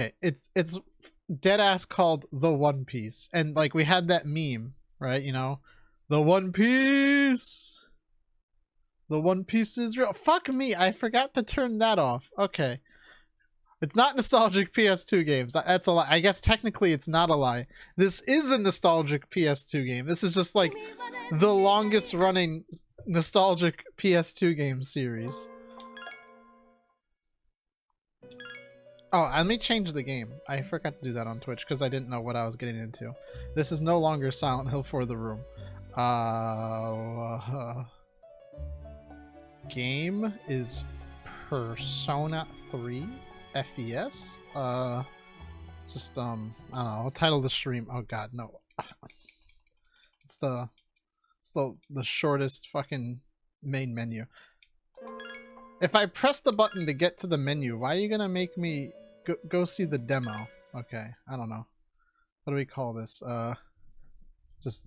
Okay, it's dead ass called the One Piece, and like we had that meme, right? You know, the One Piece. The One Piece is real. Fuck me, I forgot to turn that off. Okay. It's not nostalgic PS2 games. That's a lie. I guess technically it's not a lie. This is a nostalgic PS2 game. This is just like the longest running nostalgic PS2 game series. Oh, let me change the game. I forgot to do that on Twitch because I didn't know what I was getting into. This is no longer Silent Hill for the Room. Game is Persona 3 FES. Just I don't know. I'll title the stream. Oh god, no. It's the shortest fucking main menu. If I press the button to get to the menu, why are you gonna make me go see the demo? Okay, I don't know. What do we call this? Just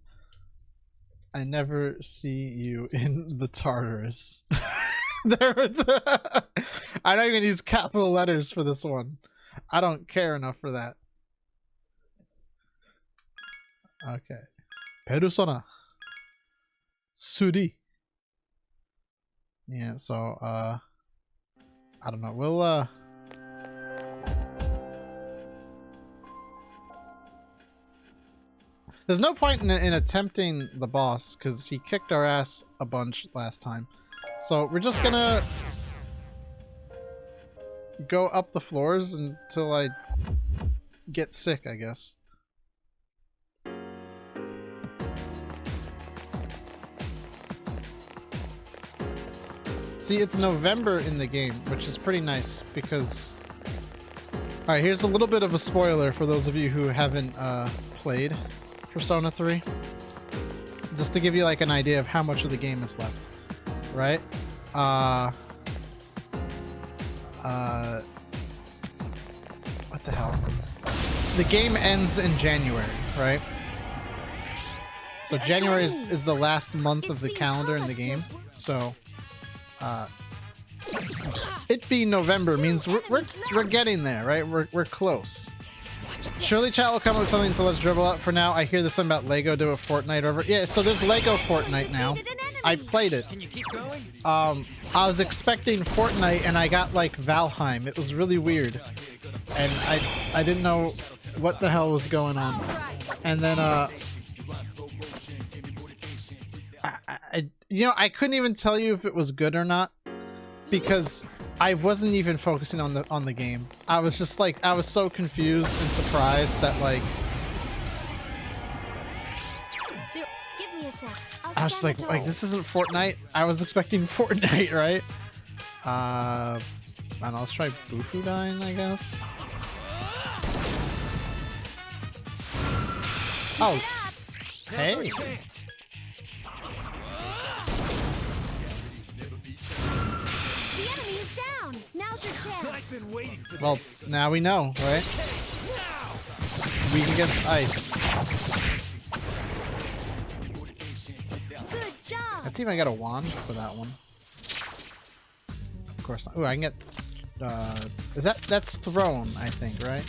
I never see you in the Tartarus. There it's I don't even use capital letters for this one. I don't care enough for that. Okay. Persona. Suri. Yeah, so I don't know. We'll there's no point in attempting the boss because he kicked our ass a bunch last time. So we're just gonna go up the floors until I get sick, I guess. See, it's November in the game, which is pretty nice because... Alright, here's a little bit of a spoiler for those of you who haven't played Persona 3. Just to give you like an idea of how much of the game is left. Right? What the hell? The game ends in January, right? So January is the last month of the calendar in the game. So it being November means we're getting there, right? We're close. Surely chat will come up with something to let's dribble out. For now, I hear this something about Lego do a Fortnite over. Yeah, so there's Lego Fortnite now. I played it. I was expecting Fortnite and I got like Valheim. It was really weird. And I didn't know what the hell was going on. And then you know, I couldn't even tell you if it was good or not because I wasn't even focusing on the game. I was just like, I was so confused and surprised that like I was just like this isn't Fortnite. I was expecting Fortnite, right? I don't know, let's try Bufudyne, I guess. Oh, hey. Well, now we know, right? Weak against ice. Good job. Let's see if I got a wand for that one. Of course not. Ooh, I can get is that's Throne, I think, right?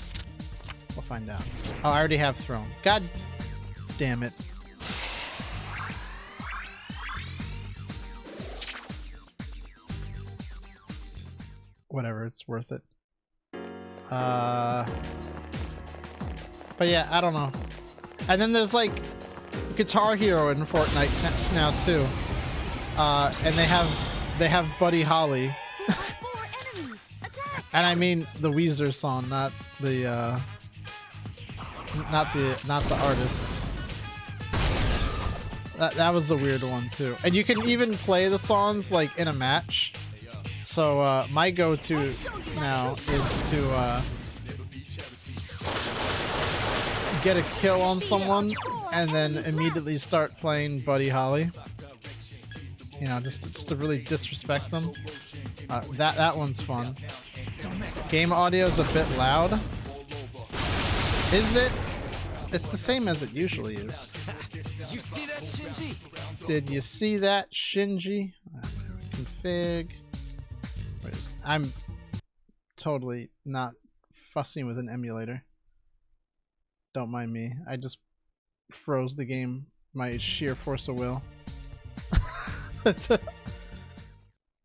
We'll find out. Oh, I already have Throne. God damn it. Whatever, it's worth it. But yeah, I don't know. And then there's like Guitar Hero in Fortnite now too. And they have Buddy Holly. And I mean the Weezer song, not the artist. That was a weird one too. And you can even play the songs like in a match. So my go-to now is to get a kill on someone and then immediately start playing Buddy Holly. You know, just to really disrespect them. That one's fun. Game audio is a bit loud. Is it? It's the same as it usually is. Did you see that, Shinji? Config. I'm totally not fussing with an emulator. Don't mind me. I just froze the game. My sheer force of will. I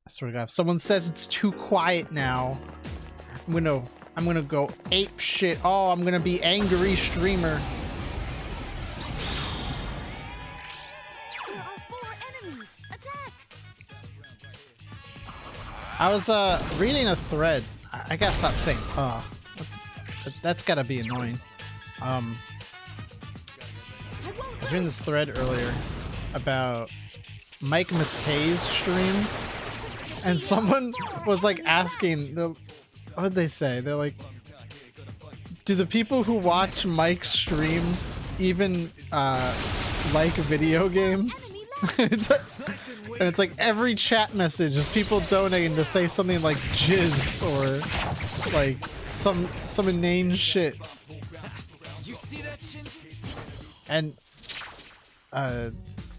swear to God, if someone says it's too quiet now, I'm gonna go ape shit. Oh, I'm gonna be angry streamer. There are 4 enemies. Attack! I was reading a thread. I gotta stop saying that's gotta be annoying. I was reading this thread earlier about Mike Matei's streams, and someone was like asking, what did they say? They're like, do the people who watch Mike's streams even like video games? And it's like every chat message is people donating to say something like jizz or like some inane shit. And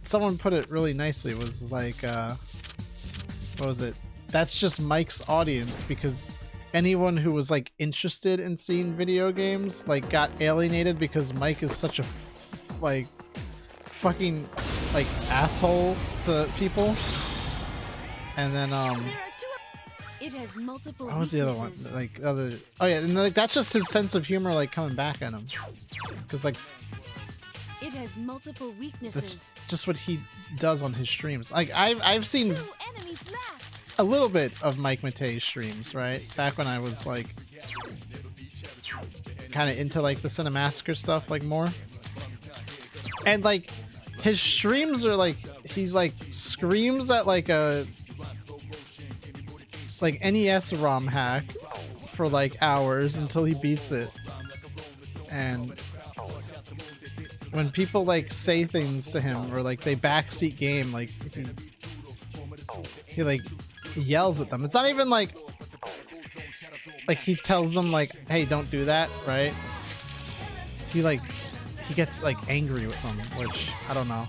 someone put it really nicely. It was like what was it? That's just Mike's audience, because anyone who was like interested in seeing video games like got alienated because Mike is such a like fucking like asshole to people. And then It has multiple what was the other one? weaknesses. Like other oh yeah, and like that's just his sense of humor like coming back at him, because like It has multiple weaknesses. that's just what he does on his streams. Like I've seen 2 enemies left. a little bit of Mike Matei's streams, right? Back when I was like kind of into like the Cinemassacre stuff like more. And like his streams are like he's like screams at like a like NES ROM hack for like hours until he beats it. And when people like say things to him or like they backseat game, like he like yells at them. It's not even like he tells them like, hey, don't do that, right? He gets like angry with them, which I don't know.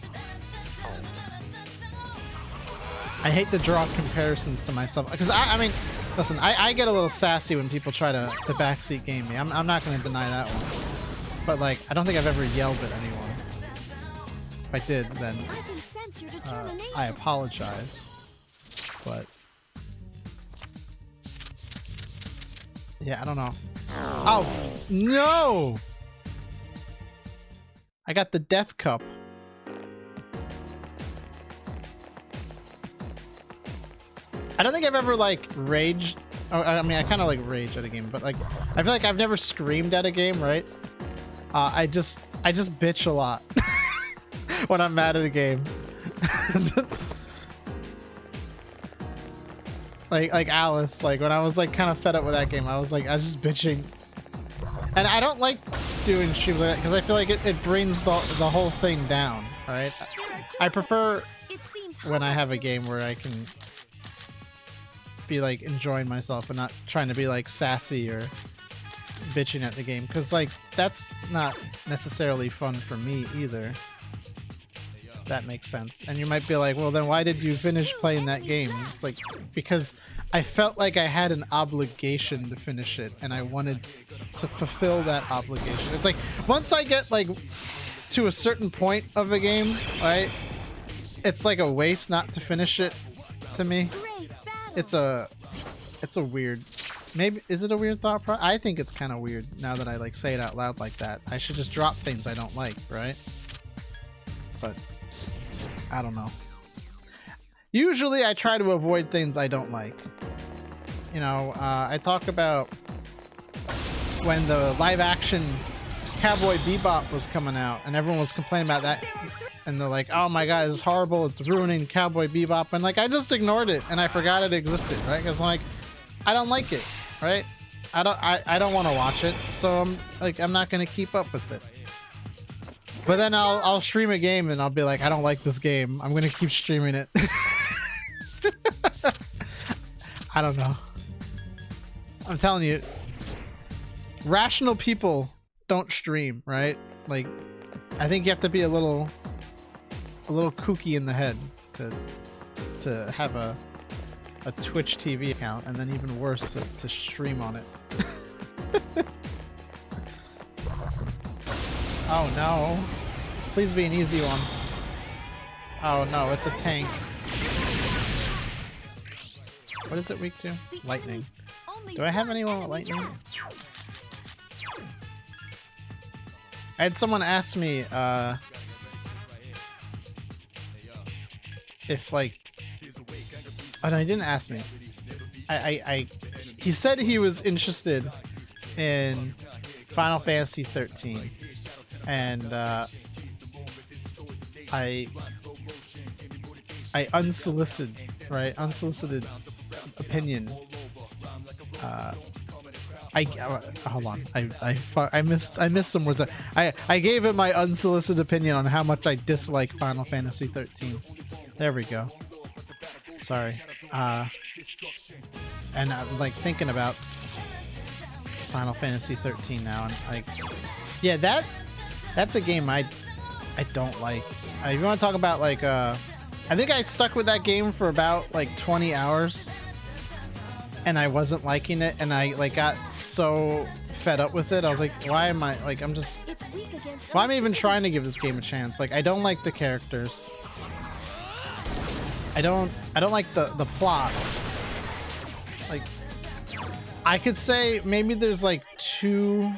I hate to draw comparisons to myself, because I mean, listen, I get a little sassy when people try to backseat game me. I'm not going to deny that one. But like, I don't think I've ever yelled at anyone. If I did, then I can sense your determination. I apologize. But yeah, I don't know. Oh no! I got the death cup. I don't think I've ever like raged. Oh, I mean, I kind of like rage at a game, but like, I feel like I've never screamed at a game, right? I just bitch a lot when I'm mad at a game. like Alice, like when I was like kind of fed up with that game, I was just bitching. And I don't like doing streams like that because I feel like it brings the whole thing down, right? I prefer when I have a game where I can be like enjoying myself and not trying to be like sassy or bitching at the game, because like that's not necessarily fun for me either. That makes sense. And you might be like, well then why did you finish playing that game? It's like, because I felt like I had an obligation to finish it and I wanted to fulfill that obligation. It's like once I get like to a certain point of a game, right, it's like a waste not to finish it to me. It's a weird, maybe, is it a weird thought process? I think it's kind of weird now that I like say it out loud like that. I should just drop things I don't like, right? But I don't know. Usually I try to avoid things I don't like. You know, I talk about when the live action Cowboy Bebop was coming out and everyone was complaining about that. And they're like, oh my god, it's horrible, it's ruining Cowboy Bebop. And like, I just ignored it and I forgot it existed, right? Because like, I don't like it, right? I don't want to watch it, so I'm not gonna keep up with it. But then I'll stream a game and I'll be like, I don't like this game, I'm gonna keep streaming it. I don't know. I'm telling you, rational people don't stream, right? Like, I think you have to be a little kooky in the head to have a Twitch TV account, and then even worse to stream on it. Oh no. Please be an easy one. Oh no, it's a tank. What is it weak to? Lightning. Do I have anyone with lightning? I had someone ask me if like, oh no, he didn't ask me. He said he was interested in Final Fantasy 13, and I unsolicited, right? Unsolicited opinion. Hold on. I missed some words. I gave it my unsolicited opinion on how much I dislike Final Fantasy 13. There we go. Sorry. And I'm like thinking about Final Fantasy 13 now, and like, yeah, that's a game I don't like. If you want to talk about like, I think I stuck with that game for about like 20 hours, and I wasn't liking it, and I like got so fed up with it. I was like, why am I like? Why am I even trying to give this game a chance? Like, I don't like the characters. I don't like the plot. Like, I could say maybe there's like 2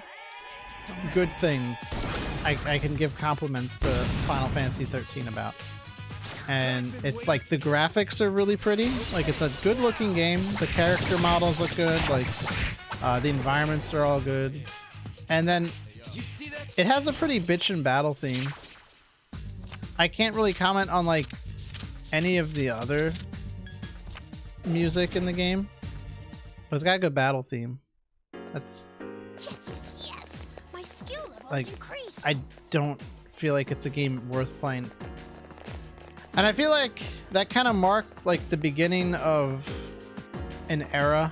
good things I can give compliments to Final Fantasy 13 about. And it's like the graphics are really pretty. Like, it's a good looking game. The character models look good. Like, the environments are all good. And then it has a pretty bitchin' battle theme. I can't really comment on like any of the other music in the game, but it's got a good battle theme. That's Yes. My skill level like, has increased. I don't feel like it's a game worth playing. And I feel like that kind of marked like the beginning of an era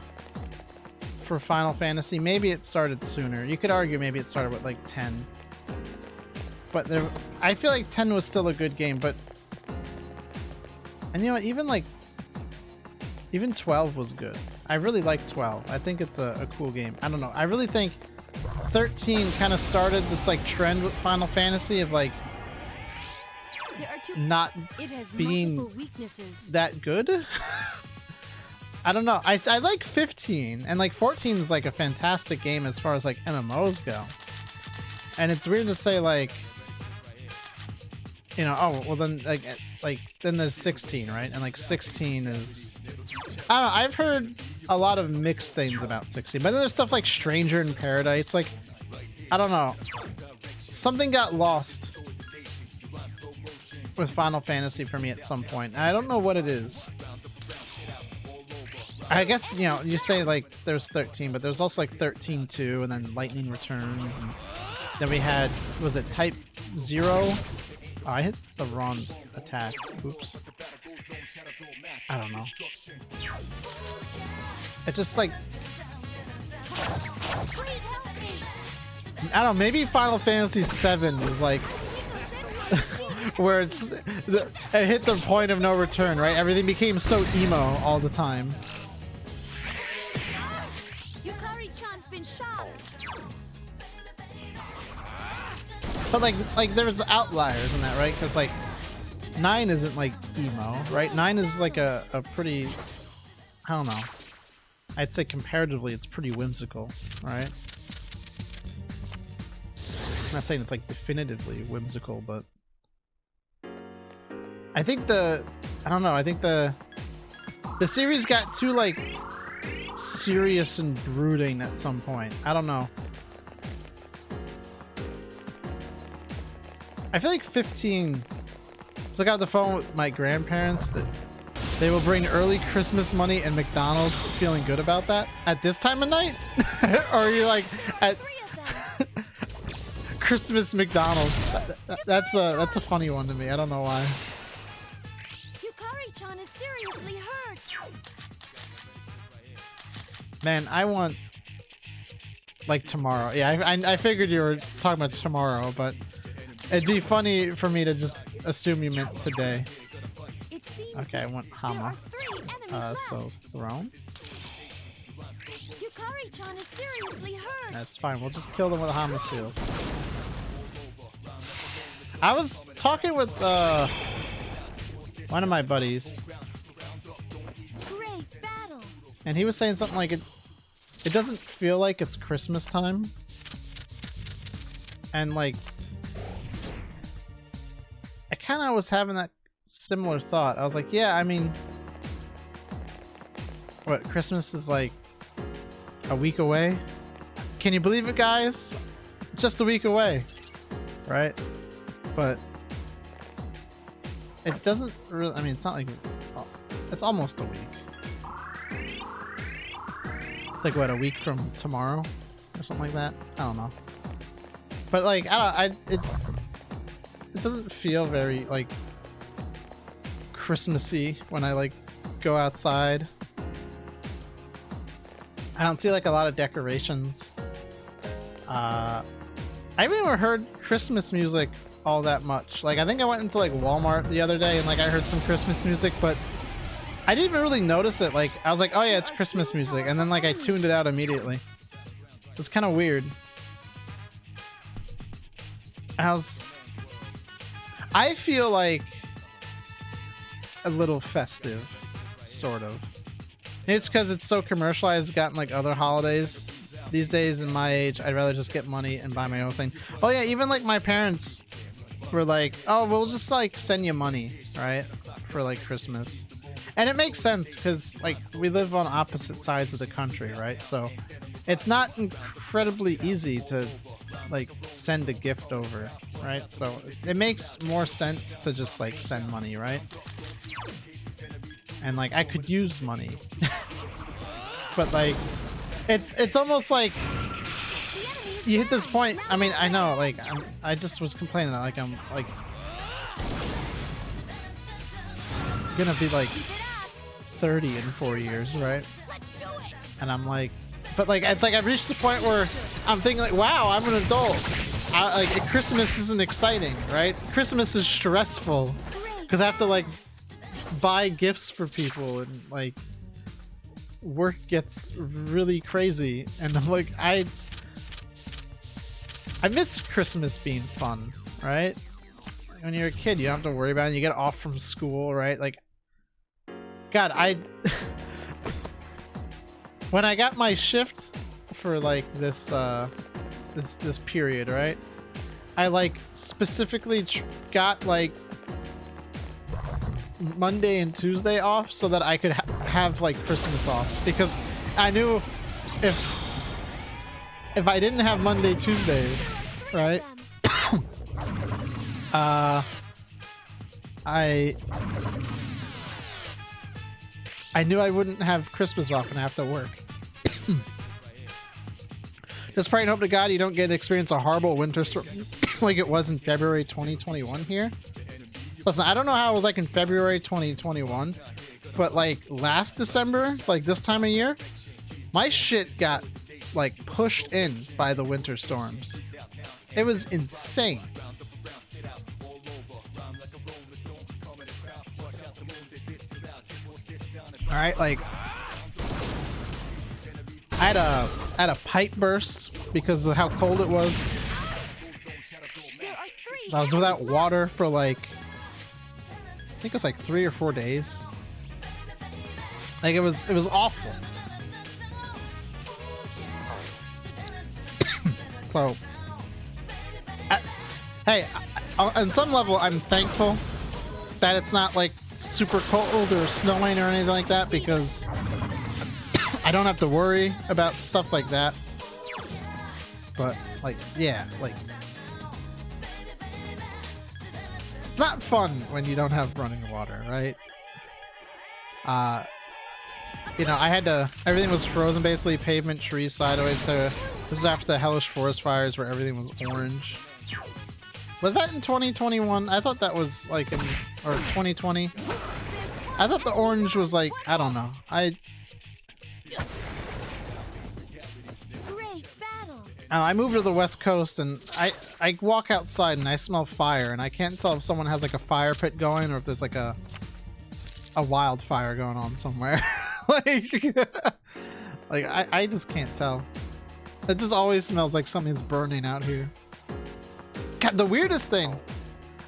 for Final Fantasy. Maybe it started sooner. You could argue maybe it started with like 10. But I feel like 10 was still a good game, but and you know what, even 12 was good. I really like 12. I think it's a cool game. I don't know. I really think 13 kind of started this like trend with Final Fantasy of like not being that good. I don't know. I like 15, and like 14 is like a fantastic game as far as like MMOs go. And it's weird to say like, you know, oh well then like then there's 16, right? And like 16 is, I don't know, I've heard a lot of mixed things about 16, but then there's stuff like Stranger in Paradise. Like, I don't know, something got lost with Final Fantasy for me at some point, and I don't know what it is. I guess, you know, you say like there's 13, but there's also like 13-2, and then Lightning Returns, and then we had, was it Type 0? Oh, I hit the wrong attack. Oops. I don't know. It's just like, I don't know, maybe Final Fantasy 7 is like where it hit the point of no return, right? Everything became so emo all the time. But like there's outliers in that, right? Because like 9 isn't like emo, right? 9 is like a pretty, I don't know, I'd say comparatively it's pretty whimsical, right? I'm not saying it's like definitively whimsical, but I think I don't know, I think the series got too like serious and brooding at some point. I don't know. I feel like 15, so I got off the phone with my grandparents that they will bring early Christmas money and McDonald's, feeling good about that at this time of night? Or are you like at Christmas McDonald's? That's a funny one to me. I don't know why. Yukari-chan is seriously hurt. Man, I want like tomorrow. Yeah, I figured you were talking about tomorrow, but it'd be funny for me to just assume you meant today. Okay, I want Hama. So throne. Yukari-chan is seriously hurt. That's fine. We'll just kill them with Hama seals. I was talking with one of my buddies, Great battle. and he was saying something like it doesn't feel like it's Christmas time. And like I kind of was having that similar thought. I was like, yeah, I mean, what, Christmas is like a week away? Can you believe it, guys? Just a week away, right? But it doesn't really, I mean, it's not like, it's almost a week. It's like, what, a week from tomorrow or something like that? I don't know. But like, it doesn't feel very like Christmassy when I like go outside. I don't see like a lot of decorations. I haven't even heard Christmas music all that much. Like, I think I went into like Walmart the other day and like I heard some Christmas music, but I didn't even really notice it. Like, I was like, oh yeah, it's Christmas music, and then like I tuned it out immediately. It's kind of weird. I feel like a little festive, sort of. Maybe it's because it's so commercialized, gotten like other holidays. These days in my age, I'd rather just get money and buy my own thing. Oh yeah, even like my parents were like, oh, we'll just like send you money, right? For like Christmas. And it makes sense because like we live on opposite sides of the country, right? So it's not incredibly easy to like send a gift over, right? So it makes more sense to just like send money, right? And like I could use money. But like it's almost like you hit this point. I mean, I know, like I just was complaining that like I'm like gonna be like 30 in 4 years, right? And I'm like, but like it's like I've reached the point where I'm thinking like, wow, I'm an adult. Like Christmas isn't exciting, right? Christmas is stressful because I have to like buy gifts for people, and like work gets really crazy, and I'm like, I miss Christmas being fun, right? When you're a kid, you don't have to worry about it. You get off from school, right? Like, God, when I got my shift for like this this period, right? I like specifically got like Monday and Tuesday off so that I could have like Christmas off, because I knew if I didn't have Monday, Tuesday, right? I knew I wouldn't have Christmas off and have to work. Just pray and hope to God you don't get to experience a horrible winter storm like it was in February 2021 here. Listen, I don't know how it was like in February 2021, but like last December, like this time of year, my shit got like pushed in by the winter storms. It was insane. All right, like I had a pipe burst because of how cold it was. So I was without water for like, I think it was like 3 or 4 days. Like it was awful. So, hey, on some level, I'm thankful that it's not like super cold or snowing or anything like that, because I don't have to worry about stuff like that. But like, yeah, like it's not fun when you don't have running water, right? You know, I had to, everything was frozen basically, pavement, trees sideways. So this is after the hellish forest fires where everything was orange. Was that in 2021? I thought that was like in, or 2020. I thought the orange was like, I don't know. I moved to the West Coast, and I walk outside and I smell fire, and I can't tell if someone has like a fire pit going or if there's like a wildfire going on somewhere. like I just can't tell. It just always smells like something's burning out here. God, the weirdest thing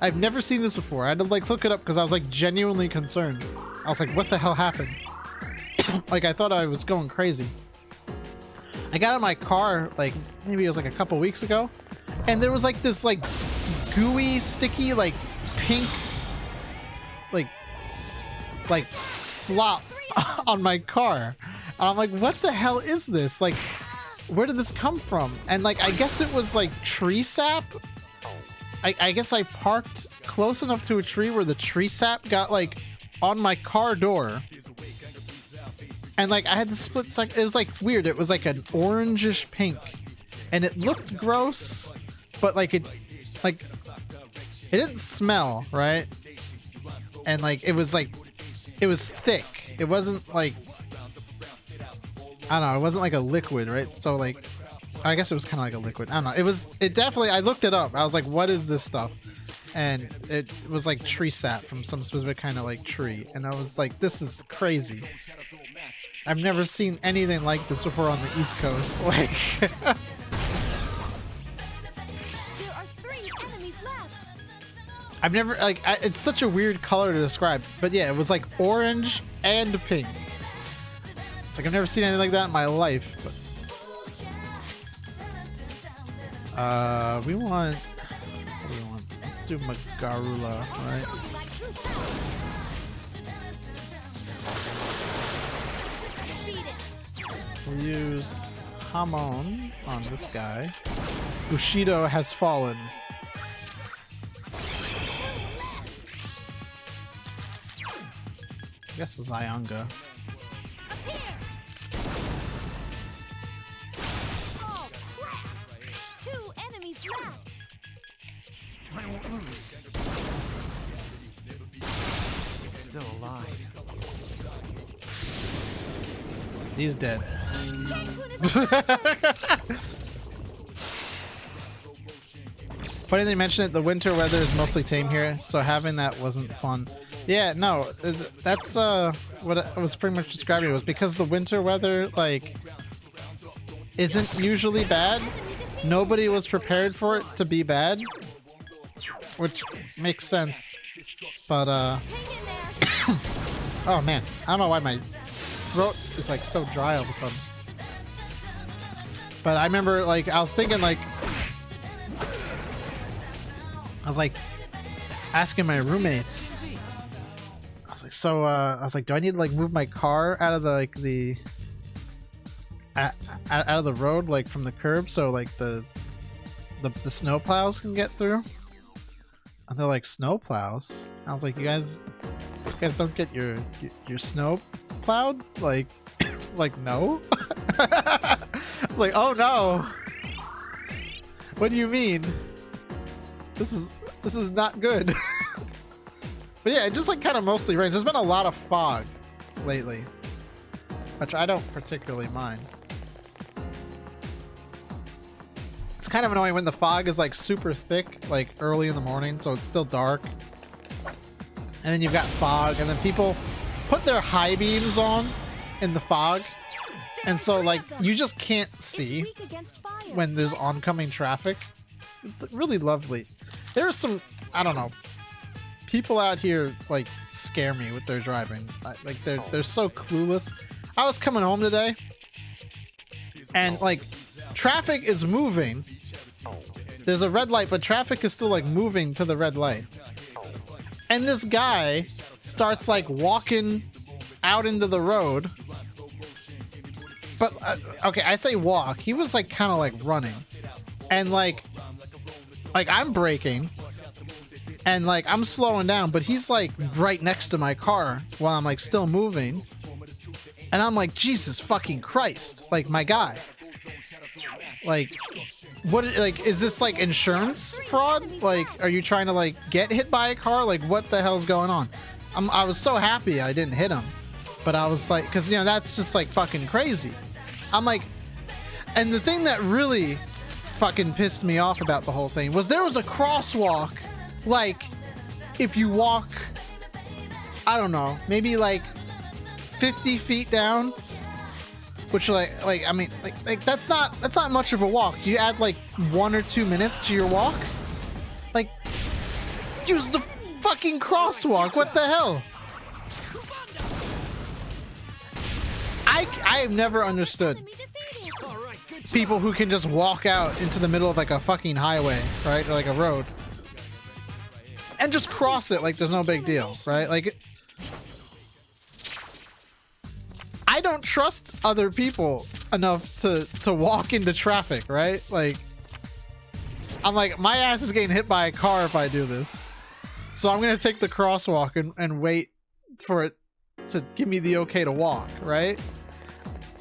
I've never seen this before. I had to like look it up because I was like genuinely concerned. I was like, what the hell happened? Like I thought I was going crazy. I got out of my car like maybe it was like a couple weeks ago, and there was like this like gooey, sticky, like pink, like slop on my car. And I'm like, what the hell is this? Like, where did this come from? And like, I guess it was like tree sap. I guess I parked close enough to a tree where the tree sap got like on my car door. And like I had to split second. It was like weird. It was like an orangish pink, and it looked gross, but like it didn't smell right. And like it was thick. It wasn't like, I don't know. It wasn't like a liquid, right? So like, I guess it was kind of like a liquid. I don't know. It definitely. I looked it up. I was like, what is this stuff? And it was like tree sap from some specific kind of like tree. And I was like, this is crazy. I've never seen anything like this before on the East Coast. Like, There are 3 enemies left. I've never like. It's such a weird color to describe, but yeah, it was like orange and pink. It's like I've never seen anything like that in my life. But, we want. What do we want? Let's do Magarula, right? We'll use Hamon on this guy. Bushido has fallen. I guess Zyanga. Oh crap! 2 enemies left. I won't lose. It's still alive. He's dead. Funny they mentioned it, the winter weather is mostly tame here, so having that wasn't fun. Yeah, no, that's what I was pretty much describing. It was because the winter weather, like, isn't usually bad. Nobody was prepared for it to be bad, which makes sense. But, oh man, I don't know why my throat is like so dry all of a sudden. But I remember, like, I was thinking, like, I was like asking my roommates. I was like, so I was like, do I need to like move my car out of the like out of the road, like from the curb, so like the snow plows can get through? And they're like, snow plows? I was like, you guys don't get your snow plowed? Like like no? I was like, oh no. What do you mean? This is not good. But yeah, it just like kind of mostly rains. There's been a lot of fog lately, which I don't particularly mind. It's kind of annoying when the fog is like super thick, like early in the morning, so it's still dark. And then you've got fog, and then people put their high beams on in the fog, and so like you just can't see when there's oncoming traffic. It's really lovely. There are some, I don't know, people out here like scare me with their driving. Like they're so clueless. I was coming home today, and like traffic is moving. There's a red light, but traffic is still like moving to the red light. And this guy starts like walking out into the road. But okay, I say walk. He was like kind of like running, and like I'm braking, and like I'm slowing down, but he's like right next to my car while I'm like still moving, and I'm like, Jesus fucking Christ, like my guy, like what, like is this like insurance fraud? Like, are you trying to like get hit by a car? Like what the hell's going on? I was so happy I didn't hit him, but I was like, because you know that's just like fucking crazy. I'm like, and the thing that really fucking pissed me off about the whole thing was there was a crosswalk, like if you walk, I don't know, maybe like 50 feet down, which like I mean like that's not much of a walk. You add like 1 or 2 minutes to your walk, like use the fucking crosswalk. What the hell? I have never understood Enemy defeated. All right, good job. people who can just walk out into the middle of like a fucking highway, right? Or like a road. And just cross it like there's no big deal, right? Like, I don't trust other people enough to walk into traffic, right? Like, I'm like, my ass is getting hit by a car if I do this. So I'm gonna take the crosswalk and wait for it to give me the okay to walk, right?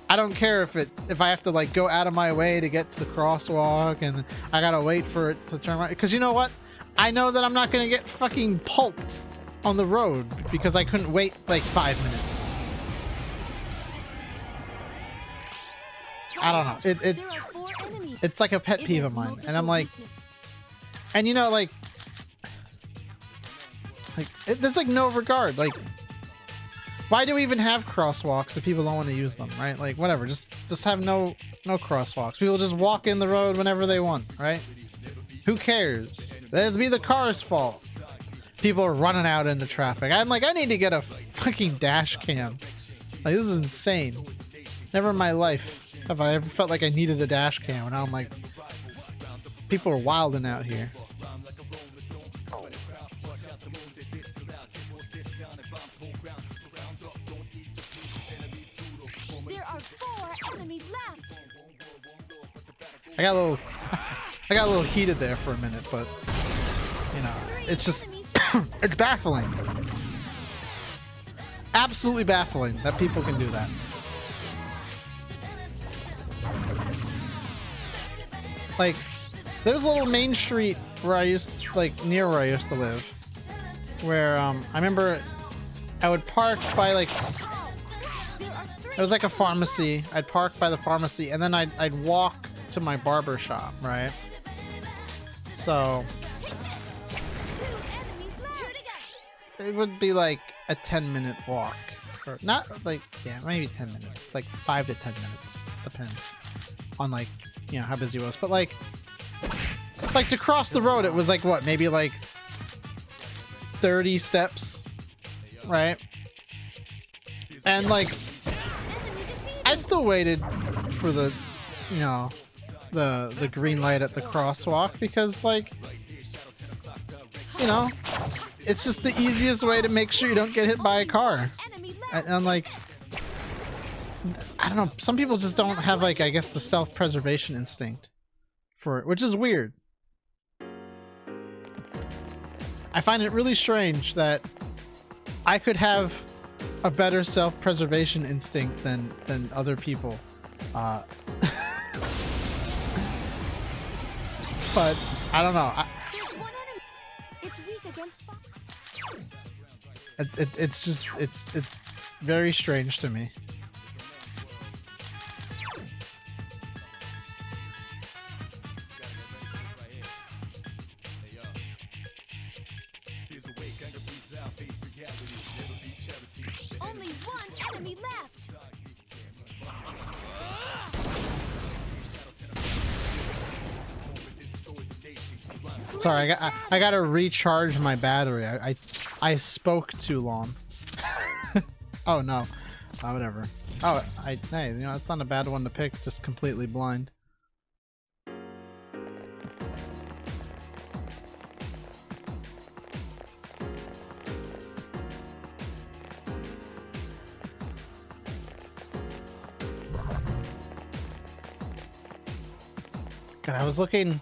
I don't care if I have to like go out of my way to get to the crosswalk and I gotta wait for it to turn right. Because you know what? I know that I'm not gonna get fucking pulped on the road because I couldn't wait like 5 minutes. I don't know. There are 4 enemies. It's like a pet It peeve has of mine, multiple and I'm like, weaknesses. and you know, like there's like no regard. Like, why do we even have crosswalks if people don't want to use them, right? Like, whatever. Just have no crosswalks. People just walk in the road whenever they want, right? Who cares? That'd be the car's fault. People are running out into traffic. I'm like, I need to get a fucking dash cam. Like, this is insane. Never in my life have I ever felt like I needed a dash cam. And now I'm like, people are wilding out here. There are 4 enemies left. I got a little heated there for a minute, but you know, it's just it's baffling. Absolutely baffling that people can do that. Like, there's a little main street where I used, like, near where I used to live, where I remember I would park by like, it was like a pharmacy. I'd park by the pharmacy and then I'd walk to my barber shop, right? So 2 enemies left. it would be like a 10-minute walk, or not like, yeah, maybe 10 minutes, like 5 to 10 minutes, depends on like, you know, how busy it was. But like to cross the road, it was like what, maybe like 30 steps, right? And like, I still waited for the, you know, the green light at the crosswalk because, like, you know, it's just the easiest way to make sure you don't get hit by a car. Enemy left. And like, I don't know, some people just don't have, like, I guess the self-preservation instinct for it, which is weird. I find it really strange that I could have a better self-preservation instinct than other people. But I don't know. There's 1 enemy. It's weak against fire. It's just it's very strange to me. Only 1 enemy left. Sorry, I gotta recharge my battery. I spoke too long. Oh no. Oh, whatever. Oh, hey, you know, it's not a bad one to pick. Just completely blind. God, I was looking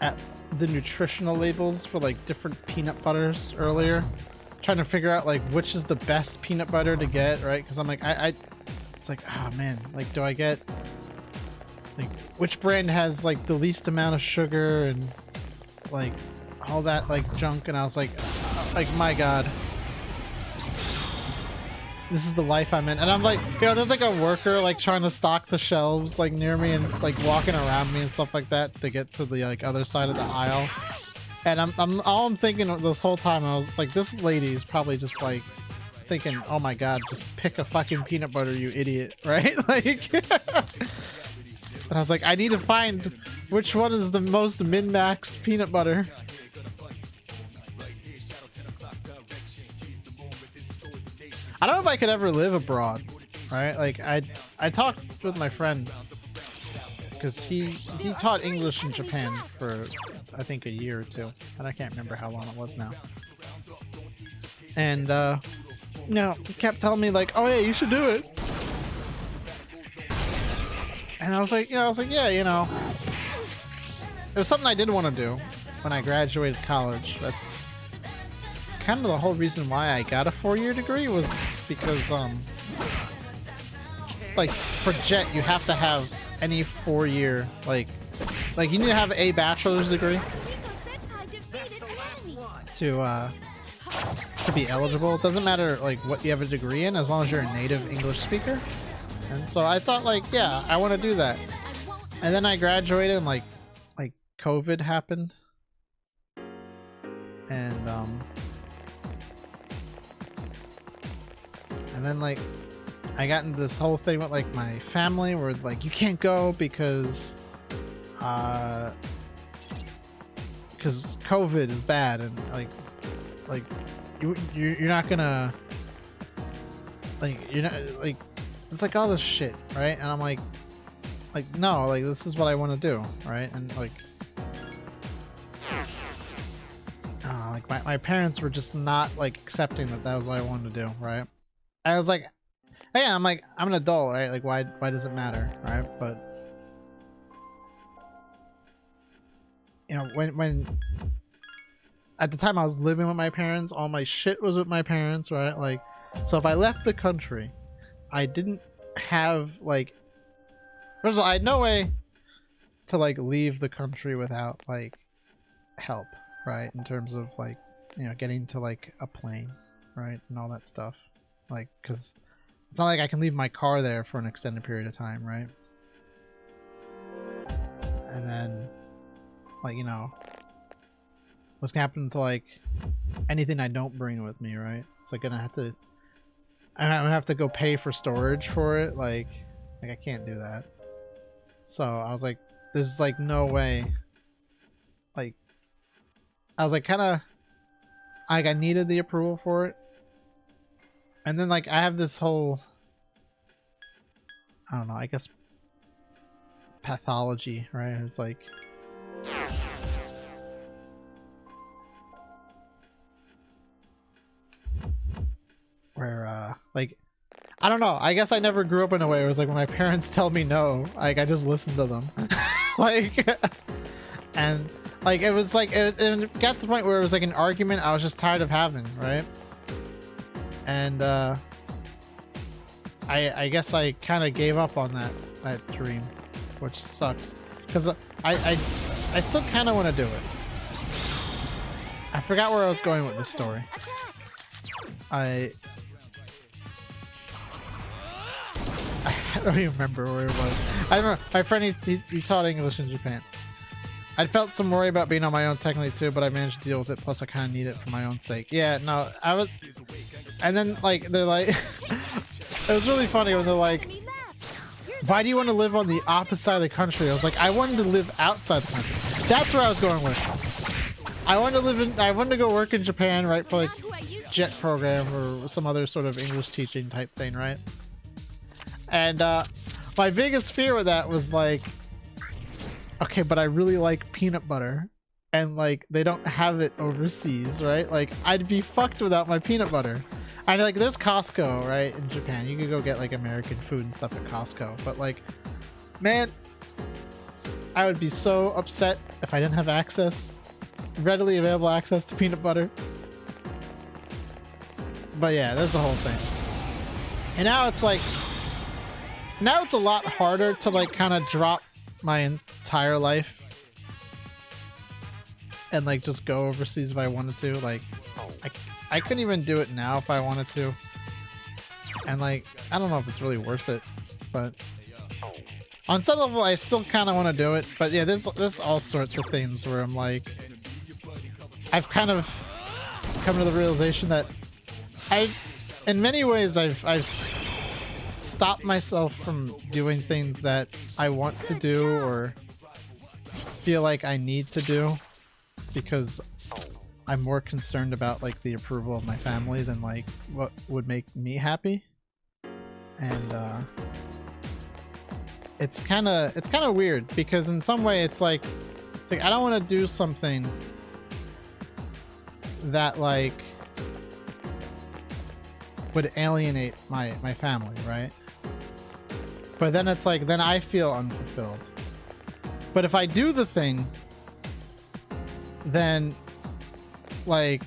at the nutritional labels for like different peanut butters earlier, trying to figure out like which is the best peanut butter to get, right? Because I'm like, it's like, oh man, like, do I get like which brand has like the least amount of sugar and like all that like junk? And I was like my God, this is the life I'm in. And I'm like, you know, there's like a worker like trying to stock the shelves like near me and like walking around me and stuff like that to get to the like other side of the aisle. And I'm thinking this whole time, I was like, this lady is probably just like thinking, oh my God, just pick a fucking peanut butter, you idiot, right? Like, and I was like, I need to find which one is the most min-max peanut butter. I don't know if I could ever live abroad, right? Like I talked with my friend because he taught English in Japan for I think a year or two, and I can't remember how long it was now. And you know, he kept telling me like, "Oh yeah, you should do it." And I was like, yeah, you know, it was something I did want to do when I graduated college. That's kind of the whole reason why I got a 4-year degree, was because like for JET you have to have any 4-year like you need to have a bachelor's degree to be eligible. It doesn't matter like what you have a degree in, as long as you're a native English speaker. And so I thought like, yeah, I want to do that. And then I graduated and like COVID happened. And then like I got into this whole thing with like my family where like you can't go because COVID is bad, and like you're not gonna like, you're not like, it's like all this shit, right? And I'm like no, like this is what I want to do, right? And like my parents were just not like accepting that was what I wanted to do, right? I was like, hey, I'm like, I'm an adult, right? Like why does it matter, right? But you know, when at the time I was living with my parents, all my shit was with my parents, right? Like, so if I left the country, I didn't have like, first of all, I had no way to like leave the country without like help, right? In terms of like, you know, getting to like a plane, right? And all that stuff. Like, cause it's not like I can leave my car there for an extended period of time, right? And then like, you know, what's gonna happen to like anything I don't bring with me, right? It's like I'm gonna have to go pay for storage for it. Like I can't do that. So I was like, there's like no way. Like I was like kind of like I needed the approval for it. And then like I have this whole, I don't know, I guess pathology, right? It's like where like I don't know, I guess I never grew up in a way where it was like when my parents tell me no, like I just listen to them. Like and like it was like it got to the point where it was like an argument I was just tired of having, right? And I guess I kind of gave up on that dream, which sucks, because I still kind of want to do it. I forgot where I was going with this story. I don't even remember where it was. I don't know. My friend, he taught English in Japan. I felt some worry about being on my own technically too, but I managed to deal with it. Plus, I kind of need it for my own sake. Yeah, no, I was. And then like they're like, it was really funny when they're like, "Why do you want to live on the opposite side of the country?" I was like, I wanted to live outside the country. That's where I was going with. I wanted to go work in Japan, right, for like JET program or some other sort of English teaching type thing, right? And my biggest fear with that was like, okay, but I really like peanut butter, and like they don't have it overseas, right? Like I'd be fucked without my peanut butter. I like there's Costco, right, in Japan. You could go get like American food and stuff at Costco, but like, man, I would be so upset if I didn't have readily available access to peanut butter. But yeah, that's the whole thing. And now it's like, now it's a lot harder to like kind of drop my entire life and like just go overseas if I wanted to. Like I couldn't even do it now if I wanted to, and like I don't know if it's really worth it, but on some level I still kind of want to do it. But yeah, there's all sorts of things where I'm like, I've kind of come to the realization that in many ways I've stopped myself from doing things that I want to do or feel like I need to do, because I'm more concerned about like the approval of my family than like what would make me happy. And it's kind of weird because in some way it's like I don't want to do something that like would alienate my family, right? But then it's like then I feel unfulfilled. But if I do the thing, then like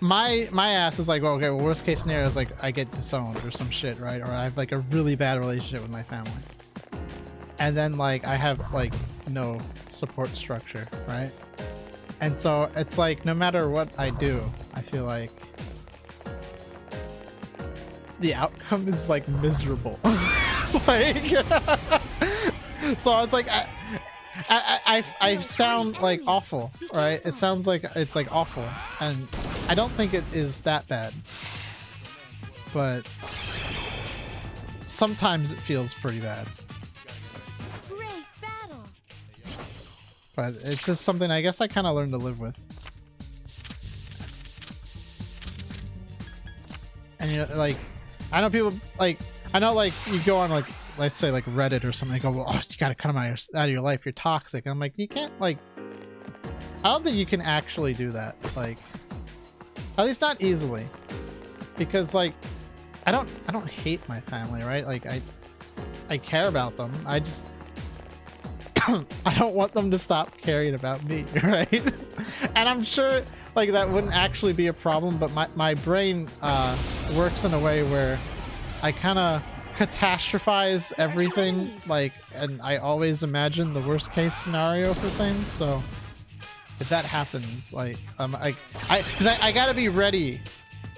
my ass is like, well, okay, well, worst case scenario is like I get disowned or some shit, right? Or I have like a really bad relationship with my family, and then like I have like no support structure, right? And so it's like no matter what I do, I feel like the outcome is like miserable. Like so it's like I sound like awful, right? It sounds like it's like awful, and I don't think it is that bad, but sometimes it feels pretty bad. Great battle. But it's just something I guess I kind of learned to live with. And you know, like I know people like I know like you go on like let's say like Reddit or something, they go, well, oh, you gotta cut them out of your life, you're toxic. And I'm like, you can't like I don't think you can actually do that, like at least not easily, because like I don't hate my family, right? Like I care about them, I just I don't want them to stop caring about me, right? And I'm sure like that wouldn't actually be a problem, but my brain works in a way where I kind of catastrophize everything, like, and I always imagine the worst case scenario for things. So if that happens, like I gotta be ready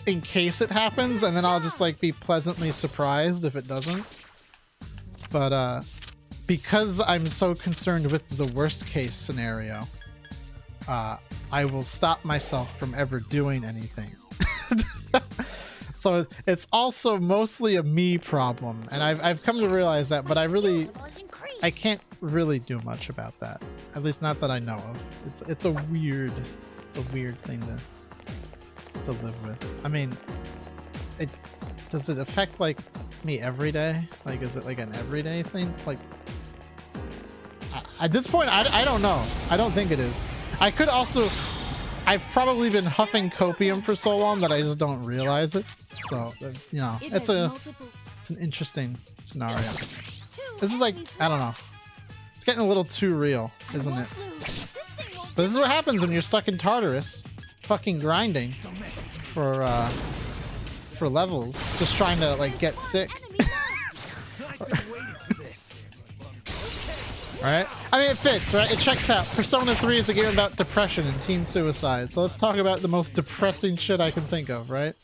in case it happens, and then I'll just like be pleasantly surprised if it doesn't. But because I'm so concerned with the worst case scenario, I will stop myself from ever doing anything. So it's also mostly a me problem, and I've come to realize that, but I can't really do much about that. At least not that I know of. It's a weird thing to live with. I mean, does it affect like me every day? Like, is it like an everyday thing? Like, at this point, I don't know. I don't think it is. I could also. I've probably been huffing copium for so long that I just don't realize it. So, you know, it's an interesting scenario. This is like, I don't know. It's getting a little too real, isn't it? But this is what happens when you're stuck in Tartarus, fucking grinding for levels, just trying to like get sick. Right? I mean, it fits, right? It checks out. Persona 3 is a game about depression and teen suicide. So let's talk about the most depressing shit I can think of, right?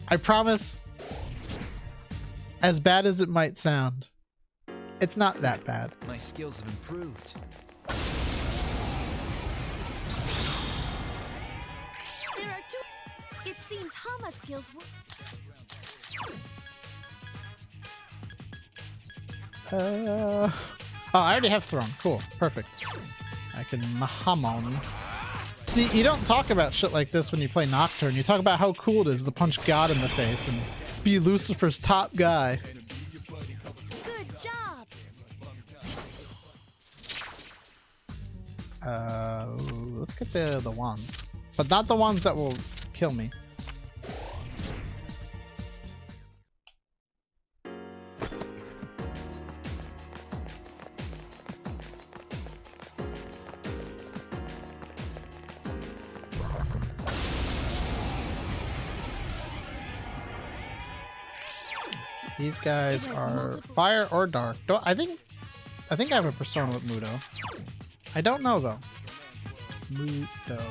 I promise, as bad as it might sound, it's not that bad. My skills have improved. There are two. It seems Hama skills will. Oh, I already have thrown. Cool. Perfect. I can Mahamon. See, you don't talk about shit like this when you play Nocturne. You talk about how cool it is to punch God in the face and be Lucifer's top guy. Good job. Let's get the wands. But not the ones that will kill me. These guys are fire or dark. I think I have a persona with Mudo. I don't know though. Mudo.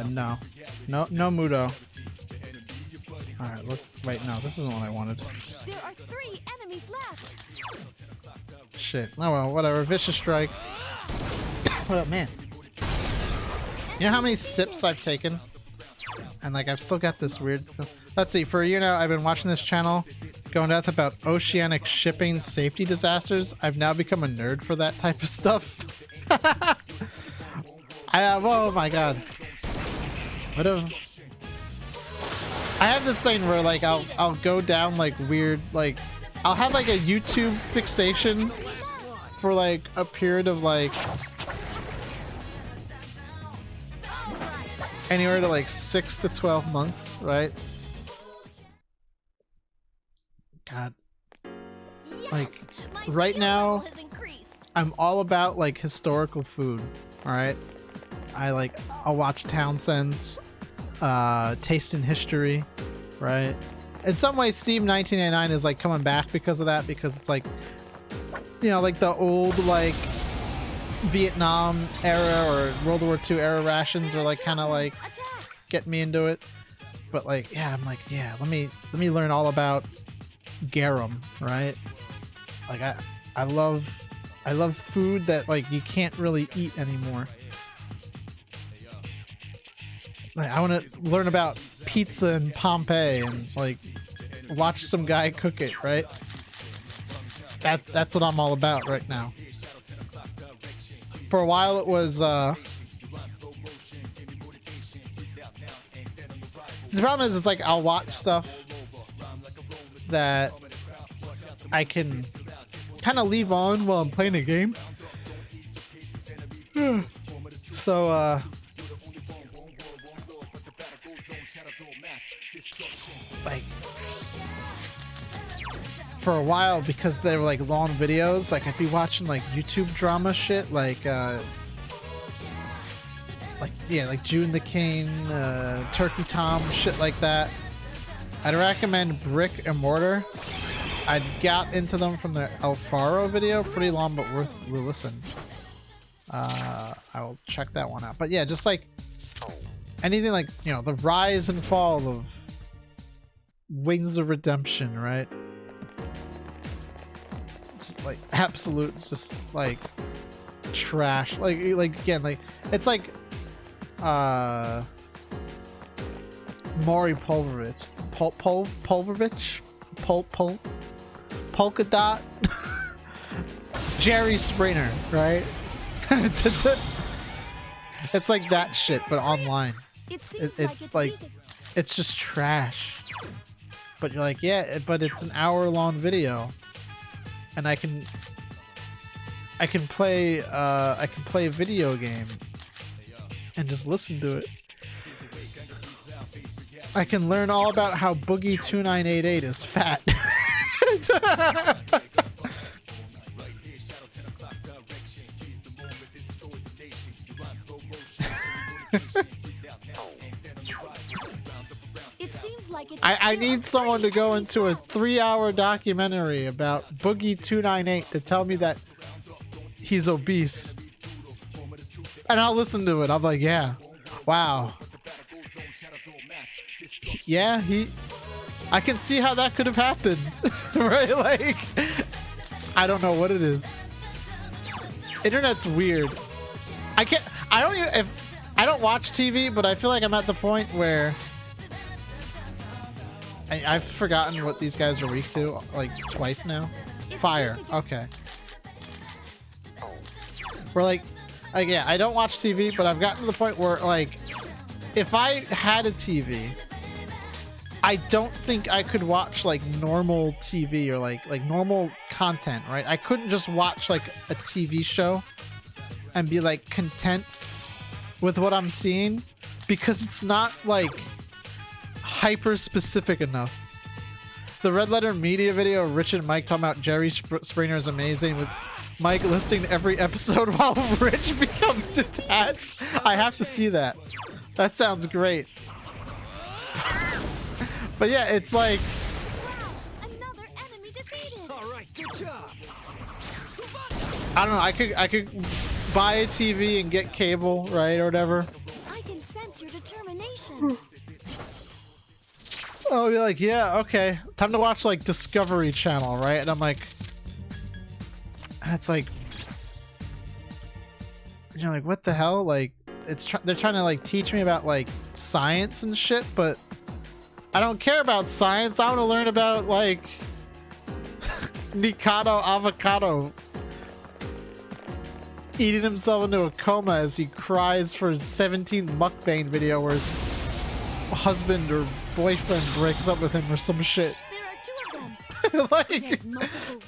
No Mudo. Alright, look. Wait, no, this isn't what I wanted. There are 3 enemies left. Shit. Oh well, whatever. Vicious Strike. Oh man. You know how many sips I've taken and like I've still got this weird. Let's see, for a year now I've been watching this channel going nuts about oceanic shipping safety disasters. I've now become a nerd for that type of stuff. Oh my god. I have this thing where like I'll go down like weird, like I'll have like a YouTube fixation for like a period of like anywhere to like 6 to 12 months, right? God. Like right now I'm all about like historical food, all right? I'll watch Townsend's Taste in History, right? In some ways Steve 1989 is like coming back because of that, because it's like, you know, like the old like Vietnam era or World War II era rations are like kind of like get me into it. But like, yeah, I'm like, yeah, let me learn all about garum, right? Like I love food that like you can't really eat anymore. Like, I want to learn about pizza in Pompeii and like watch some guy cook it, right? That's what I'm all about right now. For a while it was the problem is it's like I'll watch stuff that I can kind of leave on while I'm playing a game. So like for a while, because they were like long videos, like I'd be watching like YouTube drama shit, like yeah, like June the King, Turkey Tom, shit like that. I'd recommend Brick and Mortar. I got into them from the Alfaro video, pretty long but worth a listen. I will check that one out. But yeah, just like anything like, you know, the rise and fall of Wings of Redemption, right? Just like absolute, just like trash. Like again, like it's like Maury Pulverovich, Polka Dot, Jerry Springer, right? It's like that shit, but online. It's like it's just trash. But you're like, yeah, but it's an hour-long video, and I can play a video game and just listen to it. I can learn all about how Boogie 2988 is fat. I need someone to go into a 3-hour documentary about Boogie 298 to tell me that he's obese. And I'll listen to it. I'm like, yeah. Wow. Yeah, I can see how that could have happened. Right? Like, I don't know what it is. Internet's weird. I don't watch TV, but I feel like I'm at the point where I've forgotten what these guys are weak to, like twice now. Fire. Okay. We're like yeah, I don't watch TV, but I've gotten to the point where like if I had a TV, I don't think I could watch like normal TV or like normal content, right? I couldn't just watch like a TV show and be like content with what I'm seeing, because it's not like hyper specific enough. The Red Letter Media video of Rich and Mike talking about Jerry Springer is amazing, with Mike listing every episode while Rich becomes detached. I have to see that. That sounds great. But yeah, it's like, Another enemy defeated. All right, good job. I don't know, I could buy a TV and get cable, right, or whatever. I can sense your determination. Oh, you're like, yeah, okay, time to watch like Discovery Channel, right? And I'm like, it's like, you're like, what the hell? Like, they're trying to like teach me about like science and shit, but I don't care about science. I want to learn about like Nikado Avocado eating himself into a coma as he cries for his 17th mukbang video where his husband or boyfriend breaks up with him or some shit. There are 2 of them. Like It has multiple.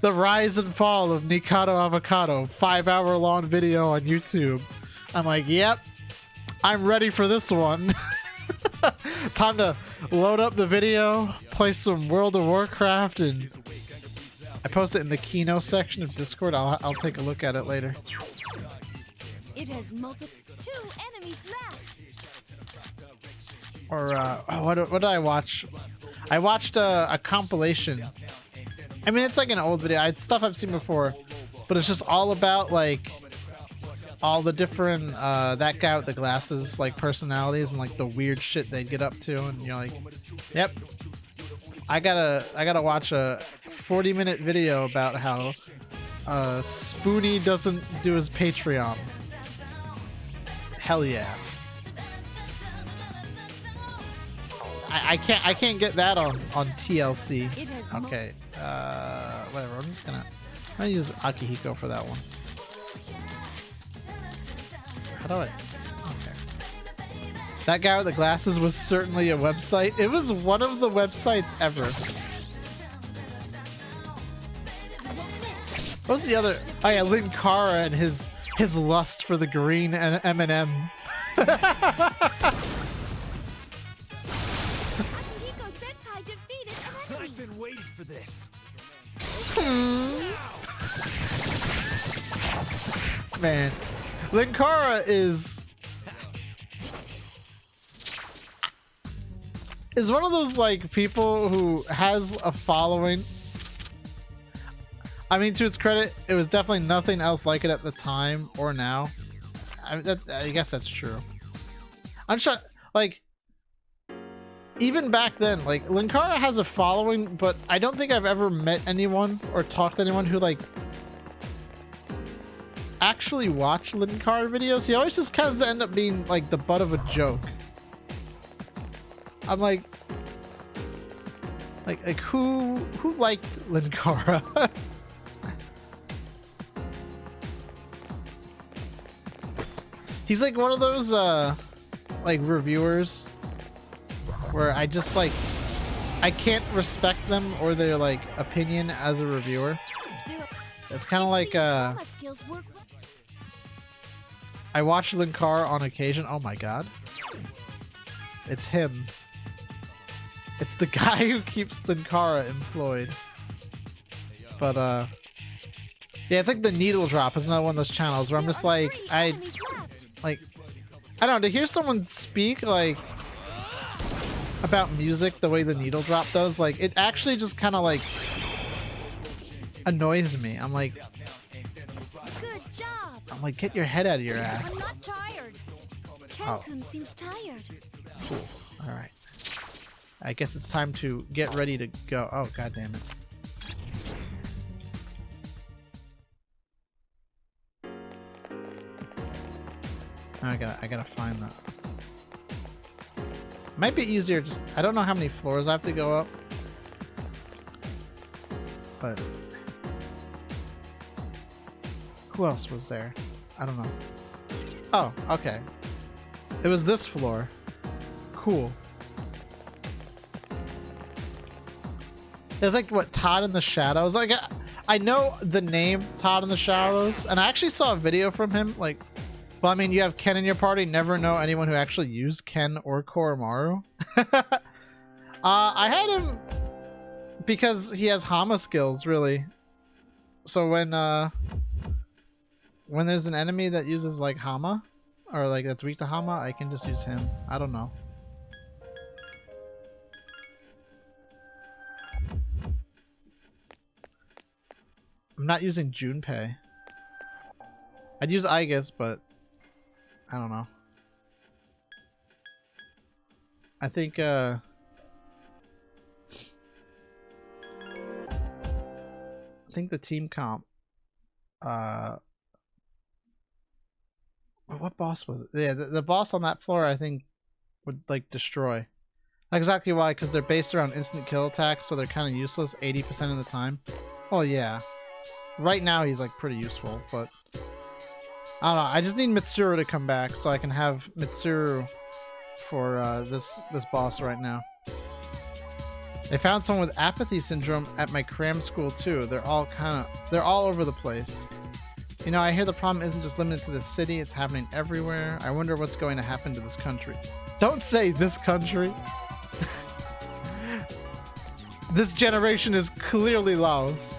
the rise and fall of Nikado Avocado, 5-hour-long video on YouTube. I'm like, yep, I'm ready for this one. Time to load up the video, play some World of Warcraft, and I post it in the Kino section of Discord. I'll take a look at it later. It has multiple. 2 enemies left. Or what did I watch? I watched a compilation. I mean, it's like an old video. It's stuff I've seen before, but it's just all about like all the different that guy with the glasses like personalities and like the weird shit they get up to, and you're like, yep. I gotta watch a 40-minute video about how Spoony doesn't do his Patreon. Hell yeah. I can't get that on TLC. Okay. Whatever. I'm gonna use Akihiko for that one. How do I? Okay. That guy with the glasses was certainly a website. It was one of the websites ever. What was the other? Oh yeah, Linkara and his lust for the green and M&M. Akihiko Senpai defeated an enemy. I've been waiting for this. Man, Linkara is one of those like people who has a following. I mean, to its credit, it was definitely nothing else like it at the time or now. I guess that's true. I'm sure, like, even back then, like, Linkara has a following, but I don't think I've ever met anyone or talked to anyone who, like, actually watched Linkara videos. He always just kind of end up being, like, the butt of a joke. I'm like who liked Linkara? He's like one of those like reviewers where I just like I can't respect them or their like opinion as a reviewer. It's kind of like I watch Linkara on occasion. Oh my god. It's him. It's the guy who keeps Linkara employed. But yeah, it's like the Needle Drop is another one of those channels where I'm just like I don't know, to hear someone speak like about music the way the Needle Drop does, like it actually just kind of like annoys me. I'm like, good job. I'm like, get your head out of your ass. I'm not tired. Capcom seems tired. Cool. All right. I guess it's time to get ready to go. Oh god damn it. I gotta find that. Might be easier just I don't know how many floors I have to go up. But who else was there? I don't know. Oh, okay. It was this floor. Cool. It's like what, Todd in the Shadows? Like I know the name Todd in the Shadows, and I actually saw a video from him. Like, well, I mean, you have Ken in your party. Never know anyone who actually used Ken or Koromaru. I had him because he has Hama skills, really. So when there's an enemy that uses like Hama, or like that's weak to Hama, I can just use him. I don't know. I'm not using Junpei. I'd use Aigis, but I don't know. I think the team comp What boss was it? Yeah, the boss on that floor I think would like destroy. Not exactly why, because they're based around instant kill attacks, so they're kind of useless 80% of the time. Well, yeah. Right now he's like pretty useful, but I don't know. I just need Mitsuru to come back so I can have Mitsuru for this boss right now. They found someone with apathy syndrome at my cram school too. They're all over the place. You know, I hear the problem isn't just limited to the city, it's happening everywhere. I wonder what's going to happen to this country. Don't say this country. This generation is clearly lost.